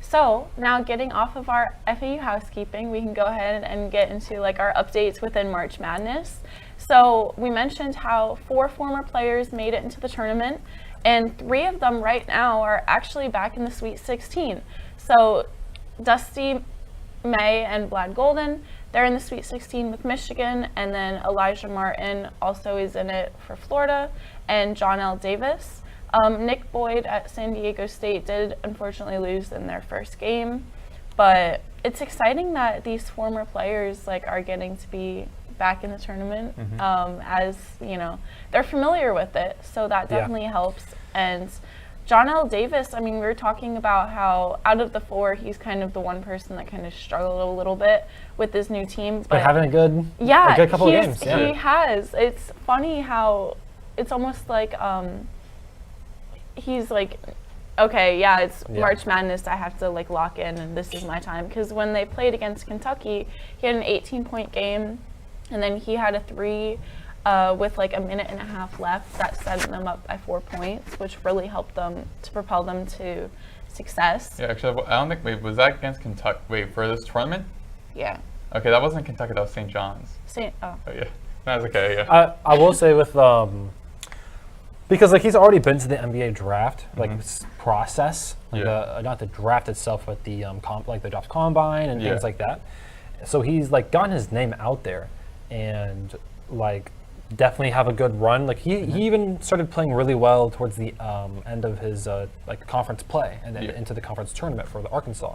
So now getting off of our FAU housekeeping, we can go ahead and get into like our updates within March Madness. So we mentioned how 4 former players made it into the tournament, and 3 of them right now are actually back in the Sweet 16. So Dusty May and Vlad Golden, they're in the Sweet 16 with Michigan, and then Elijah Martin also is in it for Florida, and John L. Davis. Nick Boyd at San Diego State did unfortunately lose in their first game, but it's exciting that these former players like are getting to be back in the tournament, as you know, they're familiar with it, so that definitely helps. And John L. Davis, I mean, we were talking about how out of the 4, he's kind of the one person that kind of struggled a little bit with this new team. But having a good couple of games. Yeah. He has. It's funny how it's almost like he's like, okay, yeah, it's March Madness, I have to like lock in and this is my time. Because when they played against Kentucky, he had an 18-point game, and then he had a 3 with like a minute and a half left that set them up by 4 points, which really helped them to propel them to success. Yeah, actually, I don't think, wait, was that against Kentucky? Wait, for this tournament? Yeah. Okay, that wasn't Kentucky, that was St. John's. Oh, yeah. That's okay, yeah. I will say with, because like he's already been to the NBA draft, like process, like not the draft itself, but the the draft combine and things like that. So he's like gotten his name out there, and like definitely have a good run. Like he even started playing really well towards the end of his like conference play and then into the conference tournament for the Arkansas.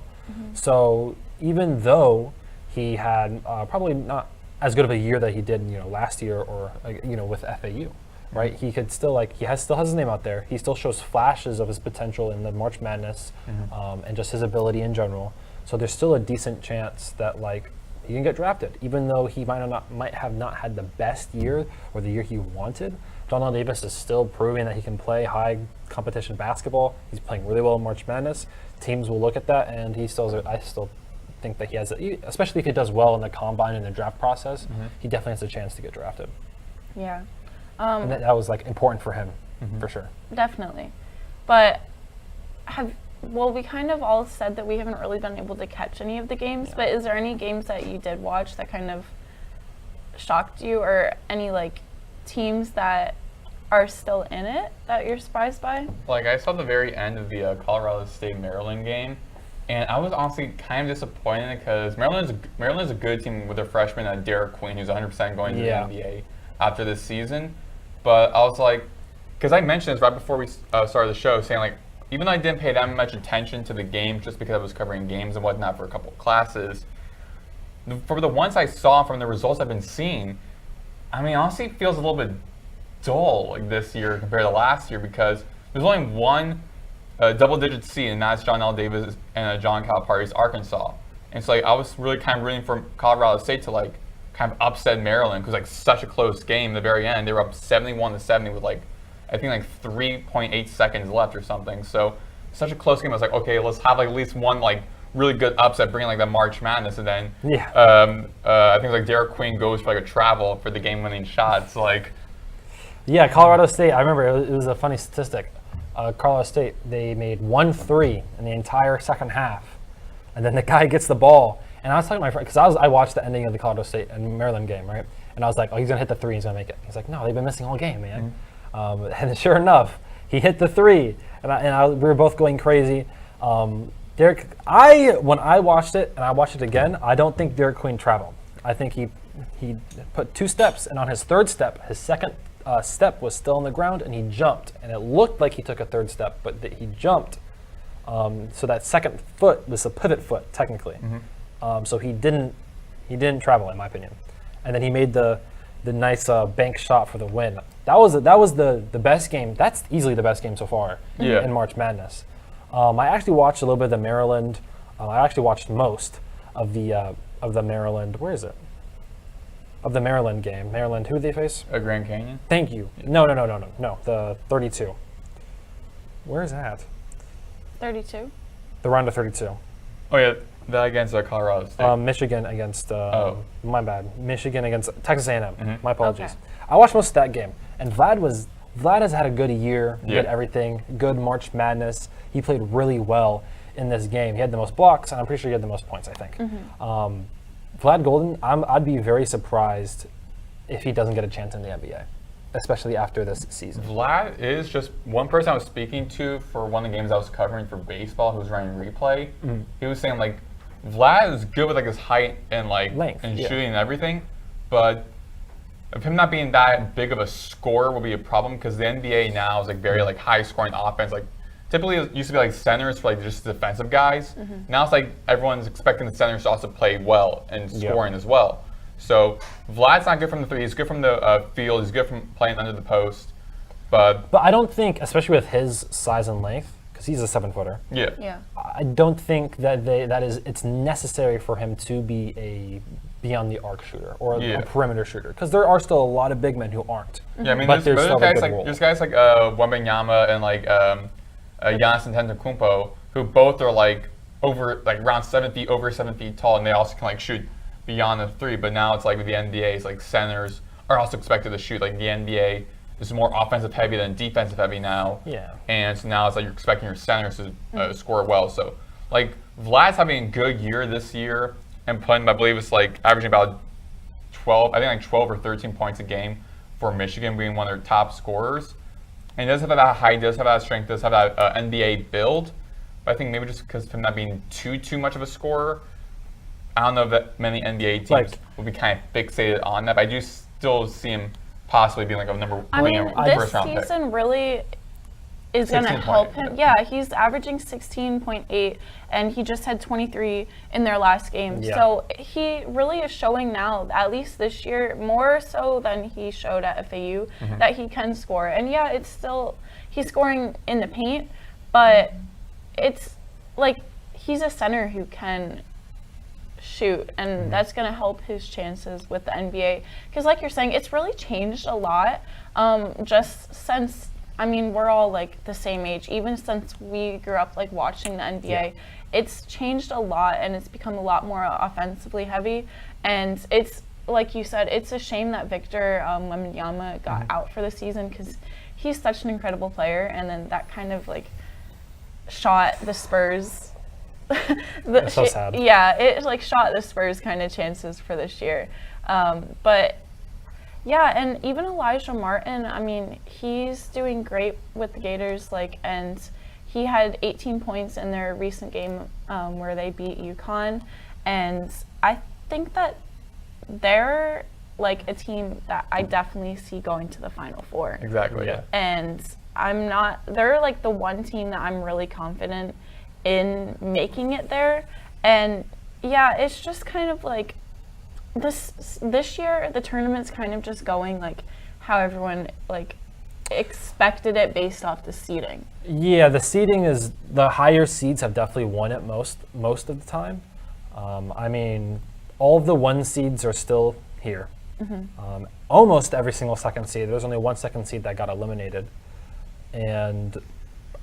So even though he had probably not as good of a year that he did, last year or with FAU, right? He could still still has his name out there. He still shows flashes of his potential in the March Madness and just his ability in general. So there's still a decent chance that like he can get drafted, even though he might have not had the best year or the year he wanted. John L. Davis is still proving that he can play high competition basketball. He's playing really well in March Madness. Teams will look at that, and I still think that he has, especially if he does well in the combine and the draft process, he definitely has a chance to get drafted. Yeah. And that was like important for him, for sure. Definitely. But we kind of all said that we haven't really been able to catch any of the games, but is there any games that you did watch that kind of shocked you, or any like teams that are still in it that you're surprised by? Like I saw the very end of the Colorado State-Maryland game, and I was honestly kind of disappointed because Maryland's a good team with their freshman Derek Queen, who's 100% going to the NBA after this season. But I was like, because I mentioned this right before we started the show, saying like, even though I didn't pay that much attention to the game just because I was covering games and whatnot for a couple of classes, for the ones I saw from the results I've been seeing, I mean, honestly, it feels a little bit dull like this year compared to last year, because there's only one double-digit seed, and that's John L. Davis and John Calipari's Arkansas. And so like, I was really kind of rooting for Colorado State to like kind of upset Maryland, because like such a close game at the very end. They were up 71-70 with like, I think like 3.8 seconds left or something. So such a close game. I was like, okay, let's have like at least one like really good upset, bringing like the March Madness, and then I think like Derek Queen goes for like a travel for the game-winning shots. Like, yeah, Colorado State. I remember it was a funny statistic. Colorado State, they made 1 3 in the entire second half, and then the guy gets the ball. And I was talking to my friend, because I watched the ending of the Colorado State and Maryland game, right? And I was like, oh, he's gonna hit the 3, he's gonna make it. He's like, no, they've been missing all game, man. And sure enough, he hit the 3, and we were both going crazy. Derek, when I watched it and I watched it again, I don't think Derek Queen traveled. I think he put 2 steps, and on his 3rd step, his second step was still on the ground, and he jumped, and it looked like he took a 3rd step, but he jumped. So that second foot was a pivot foot technically. So he didn't travel, in my opinion. And then he made the nice bank shot for the win. That was the best game. That's easily the best game so far in March Madness. I actually watched a little bit of the Maryland. I actually watched most of the Maryland. Where is it? Of the Maryland game. Maryland, who did they face? Grand Canyon. Thank you. No. The 32. Where is that? 32. The round of 32. Oh yeah. That against Colorado State. Michigan against, my bad, Michigan against Texas A&M. My apologies. Okay. I watched most of that game, and Vlad has had a good year, good everything, good March Madness. He played really well in this game. He had the most blocks, and I'm pretty sure he had the most points, I think. Vlad Golden, I'd be very surprised if he doesn't get a chance in the NBA, especially after this season. Vlad is just one person I was speaking to for one of the games I was covering for baseball who was running replay. He was saying, like, Vlad is good with, like, his height and, like, length, and shooting and everything, but of him not being that big of a scorer will be a problem because the NBA now is, like, very, like, high-scoring offense. Like, typically it used to be, like, centers for, like, just defensive guys. Now it's, like, everyone's expecting the centers to also play well and scoring as well. So Vlad's not good from the three. He's good from the field. He's good from playing under the post. But I don't think, especially with his size and length, because he's a 7-footer. Yeah. I don't think that it's necessary for him to be a beyond the arc shooter or a perimeter shooter, because there are still a lot of big men who aren't. Yeah, I mean, but there's guys like Wembanyama and like Giannis Antetokounmpo who both are like around 7 feet, over 7 feet tall, and they also can like shoot beyond the three. But now it's like with the NBA, it's like centers are also expected to shoot. Like the NBA is more offensive heavy than defensive heavy now. Yeah. And so now it's like you're expecting your centers to score well. So like Vlad's having a good year this year and playing, I believe it's like averaging about 12 or 13 points a game for Michigan, being one of their top scorers. And he does have that height, does have that strength, does have that NBA build. But I think maybe just because of him not being too much of a scorer, I don't know if that many NBA teams will be kind of fixated on that. But I do still see him possibly being like a this season really is going to help him. Yeah, he's averaging 16.8, and he just had 23 in their last game. Yeah. So he really is showing now, at least this year, more so than he showed at FAU, that he can score. And yeah, it's still, he's scoring in the paint, but it's like he's a center who can shoot, and that's going to help his chances with the NBA. Because like you're saying, it's really changed a lot just since, I mean, we're all like the same age, even since we grew up like watching the NBA. Yeah. It's changed a lot, and it's become a lot more offensively heavy. And it's, like you said, it's a shame that Victor Wembanyama got out for the season, because he's such an incredible player, and then that kind of like shot the Spurs. That's so sad. Yeah, it like shot the Spurs kind of chances for this year. But yeah, and even Elijah Martin, I mean, he's doing great with the Gators, like, and he had 18 points in their recent game where they beat UConn, and I think that they're like a team that I definitely see going to the Final Four. Exactly. Yeah. And they're like the one team that I'm really confident in making it there. And yeah, it's just kind of like this year the tournament's kind of just going like how everyone like expected it based off the seeding. Yeah, the seeding is, the higher seeds have definitely won it most of the time. I mean, all of the 1 seeds are still here. Almost every single second seed. There's only 1 second seed that got eliminated. And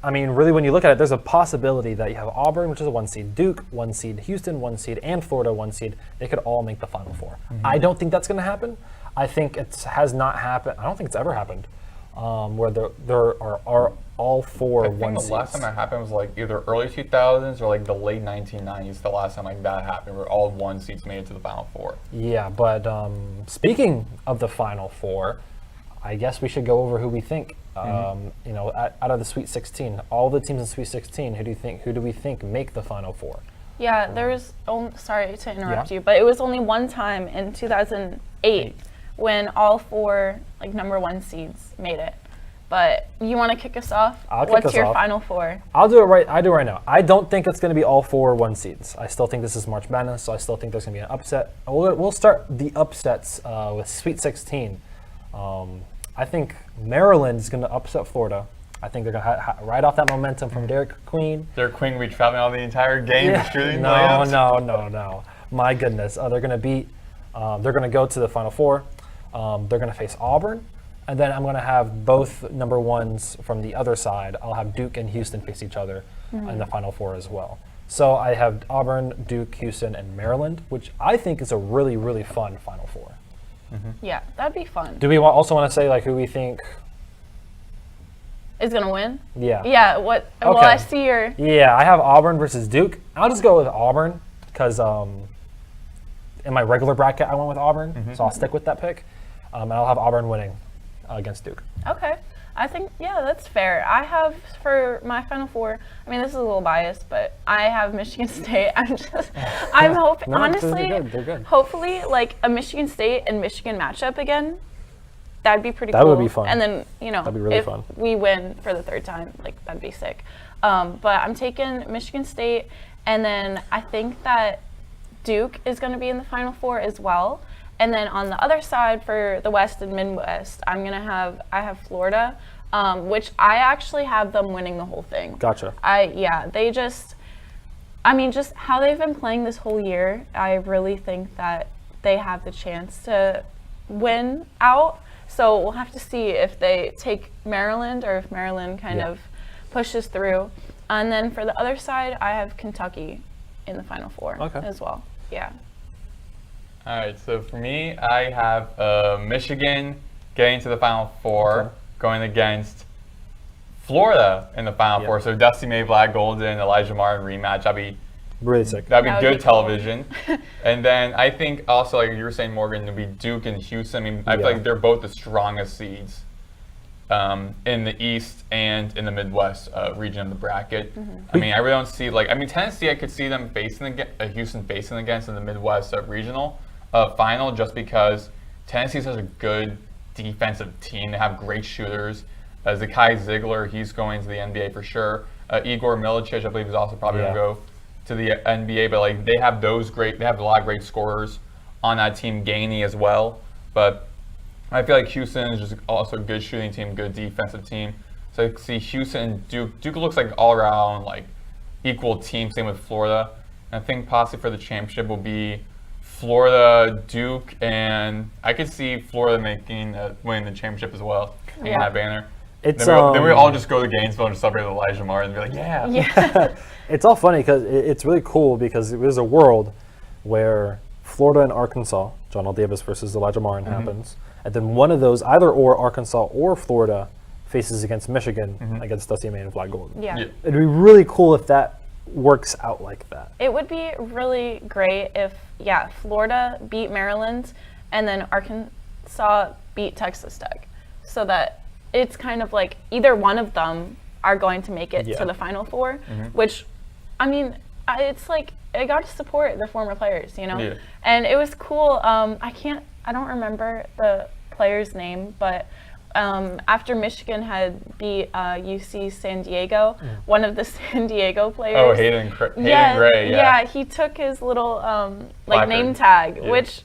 I mean, really, when you look at it, there's a possibility that you have Auburn, which is a 1 seed, Duke, 1 seed, Houston, 1 seed, and Florida, 1 seed. They could all make the Final Four. I don't think that's going to happen. I think it has not happened. I don't think it's ever happened where there are all 4 1 seeds. I think the last time that happened was like either early 2000s or like the late 1990s. The last time like that happened, where all 1 seeds made it to the Final Four. Yeah, but speaking of the Final Four, I guess we should go over who we think. You know, out of the Sweet 16, all the teams in Sweet 16, who do we think make the Final Four? Yeah, there was, sorry to interrupt you, but it was only one time in 2008 when all 4 like number 1 seeds made it. But you want to kick us off? What's your Final Four? I'll do it right. I do it right now. I don't think it's going to be all 4 1 seeds. I still think this is March Madness, so I still think there's going to be an upset. We'll start the upsets with Sweet 16. I think Maryland is going to upset Florida. I think they're going to ride off that momentum from Derek Queen. Derek Queen will be traveling all the entire game, shooting No. My goodness. They're going to beat. They're going to go to the Final Four. They're going to face Auburn. And then I'm going to have both number 1s from the other side. I'll have Duke and Houston face each other in the Final Four as well. So I have Auburn, Duke, Houston, and Maryland, which I think is a really, really fun Final Four. Yeah, that'd be fun. Do we also want to say like who we think Is gonna win? Yeah. Yeah. What? Well, Okay. I see your. Yeah, I have Auburn versus Duke. I'll just go with Auburn because in my regular bracket I went with Auburn, so I'll stick with that pick. And I'll have Auburn winning against Duke. Okay. I think, yeah, that's fair. I have, for my Final Four, I mean, this is a little biased, but I have Michigan State. I'm hoping, No, honestly, they're good. hopefully, like, a Michigan State and Michigan matchup again. That'd be pretty cool. That would be fun. And then, you know, That'd be really if fun. we win for the third time, like, that'd be sick. But I'm taking Michigan State, and then I think that Duke is going to be in the Final Four as well. And then on the other side for the West and Midwest, I have Florida, which I actually have them winning the whole thing. Gotcha. Just how they've been playing this whole year, I really think that they have the chance to win out. So we'll have to see if they take Maryland or if Maryland kind of pushes through. And then for the other side, I have Kentucky in the Final Four as well. Yeah. All right, so for me, I have Michigan getting to the Final Four, going against Florida in the Final Four. So Dusty May, Vlad Golden, Elijah Martin rematch. That'd be really sick. That'd be That would good be television. And then I think also, like you were saying, Morgan, it'd be Duke and Houston. I mean, I feel like they're both the strongest seeds in the East and in the Midwest region of the bracket. I mean, I really don't see Tennessee. I could see them facing Houston facing against in the Midwest regional final, just because Tennessee is such a good defensive team. They have great shooters. Zakai Ziegler, he's going to the NBA for sure. Igor Milicic, I believe, is also probably going to go to the NBA. But like they have a lot of great scorers on that team. Gainey as well. But I feel like Houston is just also a good shooting team, good defensive team. So I see Houston and Duke. Duke looks like all around like equal team. Same with Florida. And I think possibly for the championship will be Florida, Duke, and I could see Florida winning the championship as well. Hanging that banner. Then we all just go to Gainesville and celebrate Elijah Martin and be like, yeah. It's all funny because it's really cool because there's a world where Florida and Arkansas, John L. Davis versus Elijah Martin happens, and then one of those, either or Arkansas or Florida, faces against Michigan against Dusty May and Vlad Golden. Yeah. It'd be really cool if that works out like that. It would be really great if, Florida beat Maryland and then Arkansas beat Texas Tech, so that it's kind of like either one of them are going to make it to the Final Four, which, I mean, it's like, I got to support the former players, you know? Yeah. And it was cool. I don't remember the player's name, but after Michigan had beat UC San Diego, one of the San Diego players. Oh, Hayden Gray. Yeah, he took his little name tag, which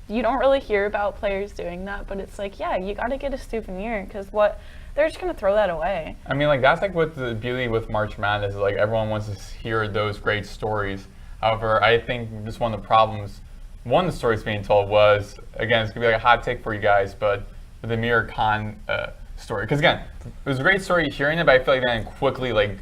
you don't really hear about players doing that, but it's like, you got to get a souvenir because they're just going to throw that away. I mean, like, that's like what the beauty with March Madness is, like, everyone wants to hear those great stories. However, I think just one of the stories being told was, again, it's going to be like a hot take for you guys, but the Amir Khan story. Because, again, it was a great story hearing it, but I feel like then it quickly, like,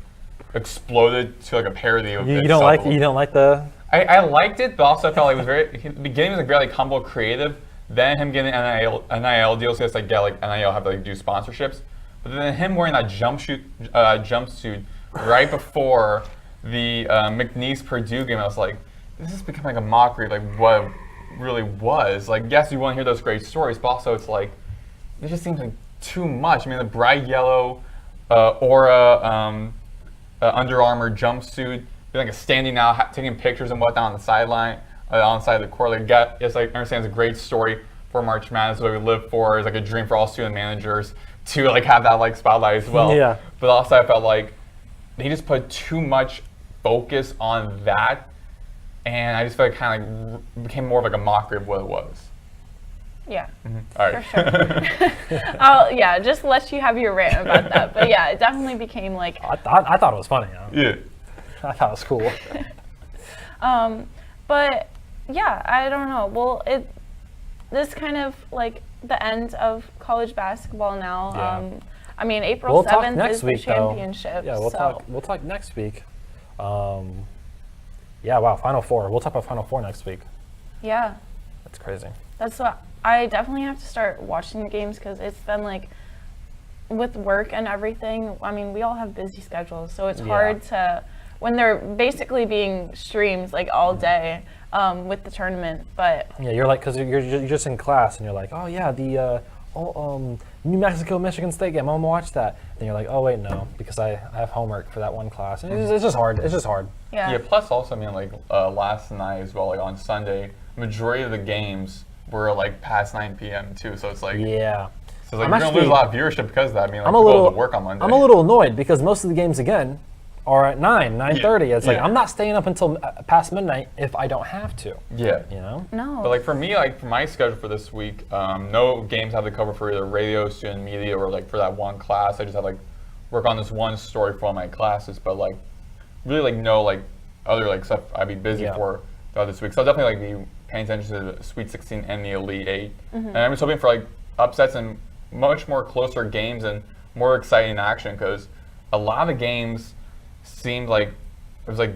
exploded to, like, a parody of You don't like the... I liked it, but also I felt like the beginning was like very like humble, creative. Then him getting NIL deals, so he has to like get like NIL have to like do sponsorships. But then him wearing that jumpsuit right before the McNeese Purdue game, I was like, this has become like a mockery of like what it really was. Like, yes, you want to hear those great stories, but also it's like it just seems like too much. I mean, the bright yellow Aura Under Armour jumpsuit. Like standing out, taking pictures and whatnot on the sideline, on the side of the court. Like, I understand it's a great story for March Madness. What we live for is like a dream for all student managers to like have that like spotlight as well. Yeah. But also, I felt like he just put too much focus on that, and I just felt like kind of like became more of like a mockery of what it was. Yeah, All right. for sure. Just let you have your rant about that. But yeah, it definitely became like. I thought it was funny. Yeah. I thought it was cool. But yeah, I don't know. Well, this kind of like the end of college basketball now. Yeah. I mean, April 7th is the week, championship. Yeah, we'll talk next week Yeah, wow, Final Four. We'll talk about Final Four next week. Yeah. That's crazy. That's what I definitely have to start watching the games because it's been like with work and everything. I mean, we all have busy schedules, so it's hard to when they're basically being streamed like all day with the tournament. But yeah, you're like because you're just in class and you're like, oh yeah, the New Mexico Michigan State game. I'm gonna watch that. Then you're like, oh wait, no, because I have homework for that one class. And it's just hard. It's just hard. Yeah. Yeah. Plus, also, I mean, like last night as well, like on Sunday, majority of the games were like past 9 p.m. too. So it's like yeah. So like, you're gonna lose a lot of viewership because of that. I mean, like, I'm a little have to work on Monday. I'm a little annoyed because most of the games again are at 9:30. It's like I'm not staying up until past midnight if I don't have to. Yeah. You know. No. But like for me, like for my schedule for this week, no games have to cover for either radio, student media, or like for that one class. I just have like work on this one story for all my classes. But like really like no like other like stuff I'd be busy for throughout this week. So I'll definitely like be paying attention to the Sweet 16 and the Elite 8. And I'm just hoping for like upsets and much more closer games and more exciting action because a lot of the games seemed like it was like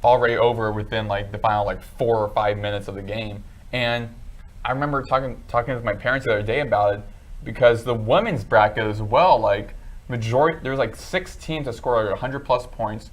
already over within like the final like 4 or 5 minutes of the game. And I remember talking with my parents the other day about it because the women's bracket as well, like there's like 6 teams that score like 100 plus points.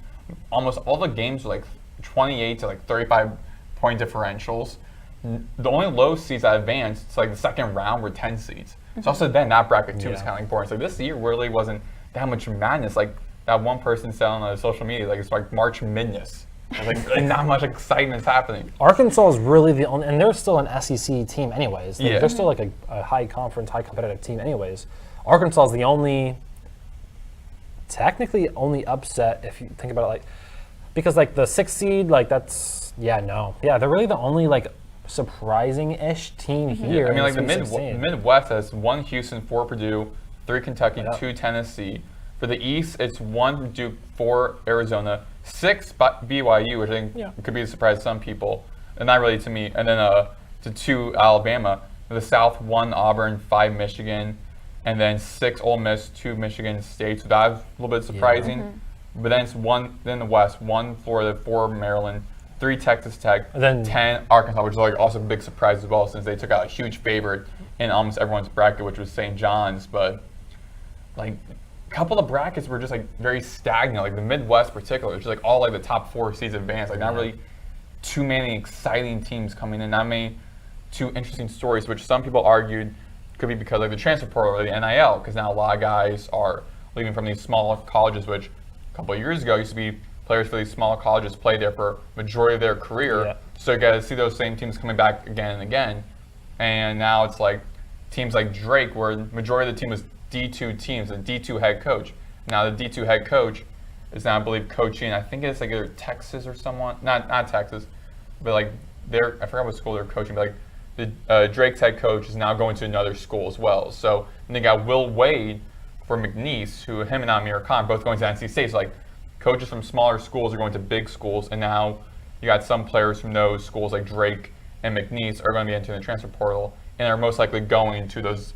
Almost all the games were like 28 to like 35 point differentials. The only low seeds that advanced to like the second round were 10 seeds. So also then that bracket too was kind of like boring. So this year really wasn't that much madness. Like that one person said on social media, like it's like March Madness. Like not much excitement's happening. Arkansas is really the only, and they're still an SEC team anyways. They're still like a high conference, high competitive team anyways. Arkansas is the only, technically only upset if you think about it, like, because like the 6th seed, like that's, they're really the only like surprising-ish team here. I mean, like the Midwest has 1 Houston, 4 Purdue, 3 Kentucky, 2 Tennessee. For the East, it's 1 Duke, 4 Arizona, 6 BYU, which I think could be a surprise to some people, and not really to me. And then to 2 Alabama. For the South, 1 Auburn, 5 Michigan, and then 6 Ole Miss, 2 Michigan State. So that's a little bit surprising. But then it's 1. Then the West, 1 Florida, 4 Maryland, 3 Texas Tech, then 10 Arkansas, which is like also a big surprise as well, since they took out a huge favorite in almost everyone's bracket, which was St. John's. But like a couple of brackets were just like very stagnant. Like the Midwest, particularly, just like all like the top 4 seeds advanced. Like not really too many exciting teams coming in. Not many too interesting stories, which some people argued could be because like the transfer portal or the NIL, because now a lot of guys are leaving from these smaller colleges, which a couple of years ago used to be players for these smaller colleges played there for majority of their career. So you got to see those same teams coming back again and again. And now it's like teams like Drake, where the majority of the team was D2 teams, a D2 head coach. Now the D2 head coach is now, I believe, coaching, I think it's like either Texas or someone, not Texas, but like I forgot what school they're coaching, but like the Drake's head coach is now going to another school as well. So and they got Will Wade for McNeese, who him and Amir Khan both going to NC State. So like coaches from smaller schools are going to big schools, and now you got some players from those schools like Drake and McNeese are going to be entering the transfer portal and are most likely going to those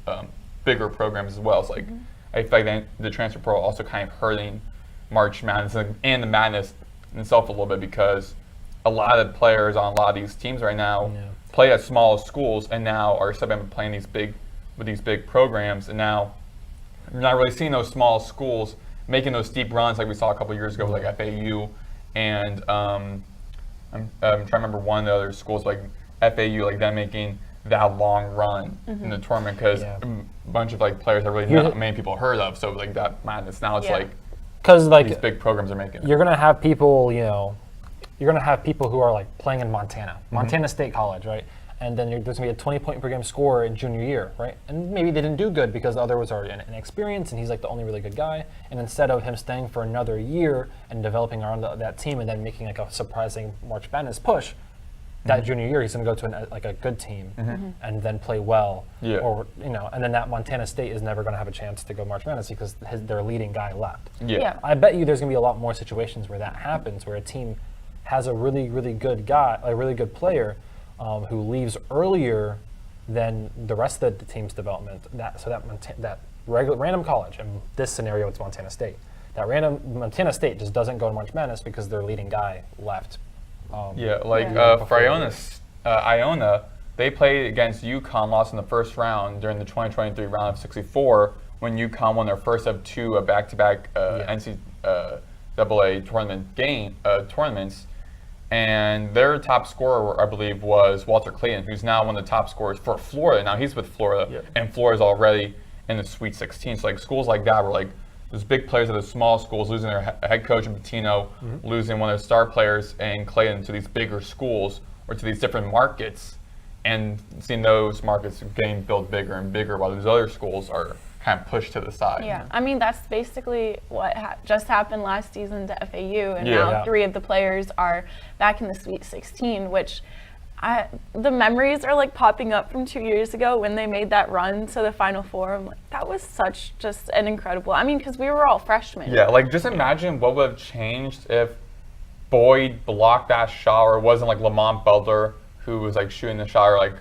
bigger programs as well. So like I feel like the transfer portal also kind of hurting March Madness and the madness in itself a little bit, because a lot of the players on a lot of these teams right now play at small schools and now are subbing playing these big programs, and now you're not really seeing those small schools making those steep runs like we saw a couple years ago with like FAU and I'm trying to remember one of the other schools like FAU, like them making that long run in the tournament because a bunch of like players that really not many people heard of. So like that madness. Now it's like because like these big programs are making it. You're gonna have people, you're gonna have people who are like playing in Montana State College, right? And then there's gonna be a 20-point per game scorer in junior year, right? And maybe they didn't do good because the other was already inexperienced, and he's like the only really good guy. And instead of him staying for another year and developing around that team and then making like a surprising March Madness push, that junior year he's gonna go to a good team and then play well, or and then that Montana State is never gonna have a chance to go March Madness because their leading guy left. I bet you there's gonna be a lot more situations where that happens, where a team has a really good guy, a really good player, who leaves earlier than the rest of the team's development. That random college, in this scenario it's Montana State, that random Montana State just doesn't go to March Madness because their leading guy left. Iona, they played against UConn, lost in the first round during the 2023 round of 64 when UConn won their first of two back-to-back NCAA tournaments. And their top scorer, I believe, was Walter Clayton, who's now one of the top scorers for Florida. Now he's with Florida, and Florida's already in the Sweet 16. So like schools like that were like those big players at the small schools losing their head coach in Patino, losing one of their star players in Clayton to these bigger schools or to these different markets, and seeing those markets getting built bigger and bigger while these other schools are kind of pushed to the side. Yeah, I mean, that's basically what just happened last season to FAU, and now 3 of the players are back in the Sweet 16, which the memories are like popping up from 2 years ago when they made that run to the Final Four. I'm like, that was such just an incredible, I mean, because we were all freshmen. Yeah, like just imagine what would have changed if Boyd blocked that shot, or it wasn't like Lamont Belder who was like shooting the shot, or like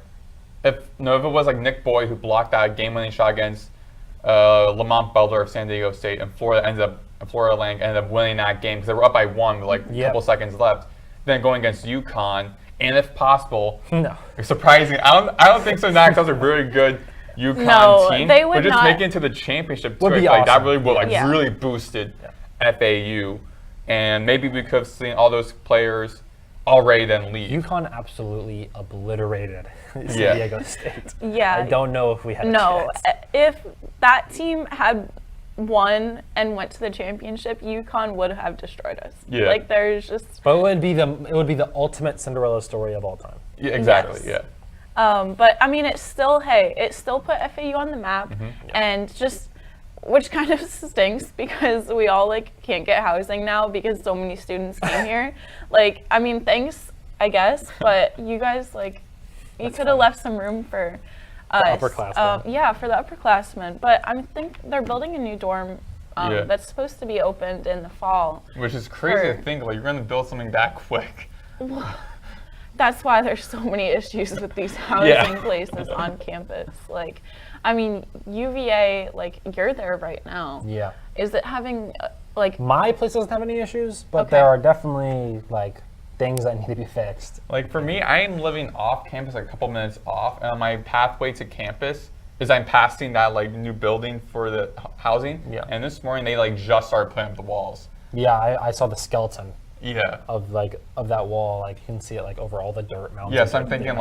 if it was like Nick Boyd who blocked that game-winning shot against Lamont Belder of San Diego State, and Florida ended up winning that game because they were up by 1 with like a couple seconds left. Then going against UConn, and if possible, surprising. I don't think so. That was a really good UConn team. They would but just not, making it to the championship would be like awesome. that really would really boosted FAU, and maybe we could have seen all those players already then leave. UConn absolutely obliterated San Diego State. Yeah. I don't know if we had a chance. If that team had won and went to the championship, UConn would have destroyed us. Yeah. Like there's just. But it would be the ultimate Cinderella story of all time. Yeah, exactly. Yes. Yeah. But I mean, it still put FAU on the map, and just. Which kind of stinks because we all like can't get housing now because so many students came here. Like, I mean, thanks, I guess, but you guys you could have left some room for us. Upperclassmen. For the upperclassmen. But I think they're building a new dorm that's supposed to be opened in the fall. Which is crazy to think, like, you're going to build something that quick. That's why there's so many issues with these housing places on campus. Like, I mean, UVA, like, you're there right now. Yeah. Is it having, My place doesn't have any issues, but there are definitely, things that need to be fixed. Like, for me, I am living off campus, like, a couple minutes off, and on my pathway to campus is I'm passing that, new building for the housing. Yeah. And this morning, they, just started putting up the walls. Yeah, I saw the skeleton. Yeah. Of that wall, you can see it over all the dirt mountains. Yeah, so I'm thinking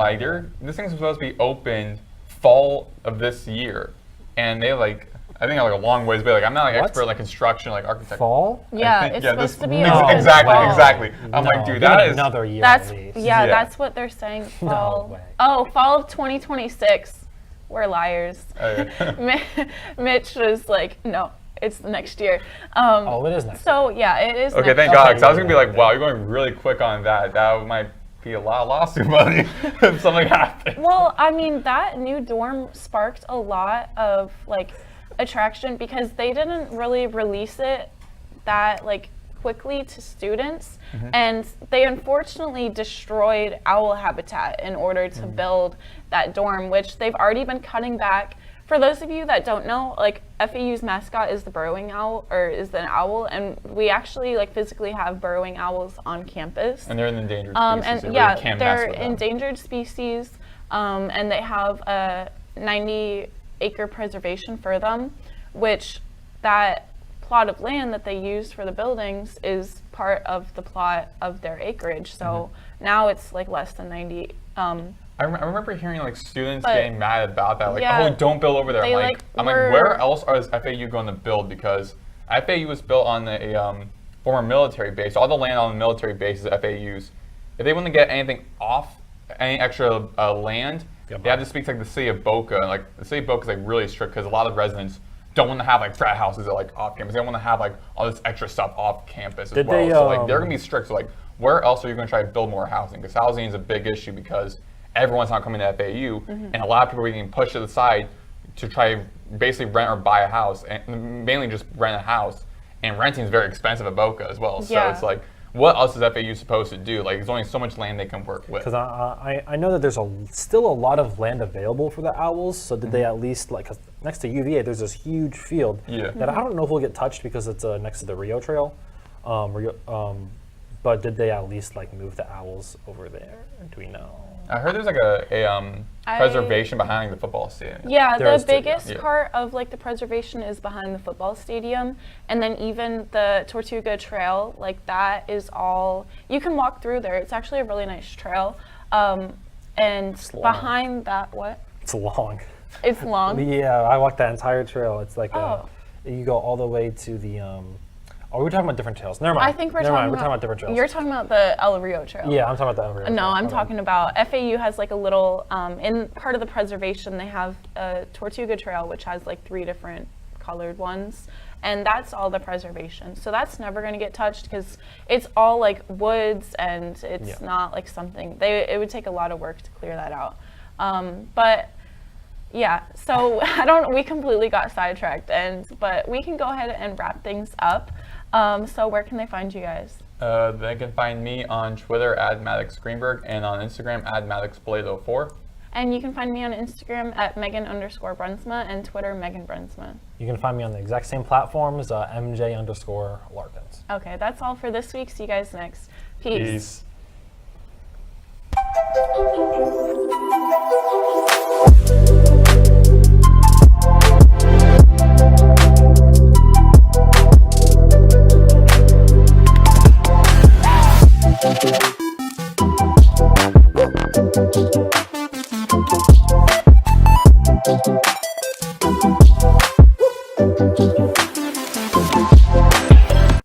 this thing's supposed to be opened fall of this year, and they I think a long ways away. I'm not expert in construction, architecture. Fall? Yeah, it's supposed to be exactly. I'm like, dude, that is another year. That's what they're saying. Fall. No way. Oh, fall of 2026. We're liars. Oh, yeah. Mitch was like, no. It's the next year. It is next year. Yeah, it is okay, thank God, because I was going to be like, wow, you're going really quick on that. That might be a lot of lawsuit money if something happens. Well, I mean, that new dorm sparked a lot of, attraction because they didn't really release it that, quickly to students. And they unfortunately destroyed owl habitat in order to build that dorm, which they've already been cutting back. For those of you that don't know, FAU's mascot is the burrowing owl, or is an owl, and we actually physically have burrowing owls on campus. And they're an endangered species. They're endangered species, and they have a 90-acre preservation for them, which that plot of land that they used for the buildings is part of the plot of their acreage. So now it's less than 90. I remember hearing students getting mad about that, don't build over there. I'm like, where else is FAU going to build? Because FAU was built on a former military base. All the land on the military base is FAU's. If they want to get anything off, any extra land, they have to speak to the city of Boca. And the city of Boca is really strict because a lot of residents don't want to have frat houses off campus. They don't want to have all this extra stuff off campus as well. So they're going to be strict. So where else are you going to try to build more housing? Because housing is a big issue because everyone's not coming to FAU, and a lot of people are getting pushed to the side to try to basically rent or buy a house, and mainly just rent a house. And renting is very expensive at Boca as well. So it's what else is FAU supposed to do? Like, there's only so much land they can work with. Because I know that there's still a lot of land available for the Owls, so did they at least, like, 'cause next to UVA, there's this huge field that I don't know if will get touched because it's next to the Rio Trail. But did they at least, like, move the Owls over there? Do we know? I heard there's like a preservation behind the football stadium. Yeah, There is the too, biggest part of like the preservation is behind the football stadium, and then even the Tortuga Trail, like that is all you can walk through there. It's actually a really nice trail, and behind that, what? It's long. It's long. Yeah, I walked that entire trail. It's like you go all the way to the. Oh, we're talking about different trails. Never mind. I think we're talking about different trails. You're talking about the El Rio Trail. Yeah, I'm talking about the El Rio Trail. No, I'm talking about FAU has like a little in part of the preservation. They have a Tortuga Trail, which has like 3 different colored ones, and that's all the preservation. So that's never going to get touched because it's all like woods, and it's not like something. It would take a lot of work to clear that out. But yeah, so we completely got sidetracked, but we can go ahead and wrap things up. So where can they find you guys? They can find me on Twitter at Maddox Greenberg and on Instagram at MaddoxBlade04. And you can find me on Instagram at Megan_Bruinsma and Twitter Megan Bruinsma. You can find me on the exact same platforms, MJ_Larkins. Okay, that's all for this week. See you guys next. Peace. Peace.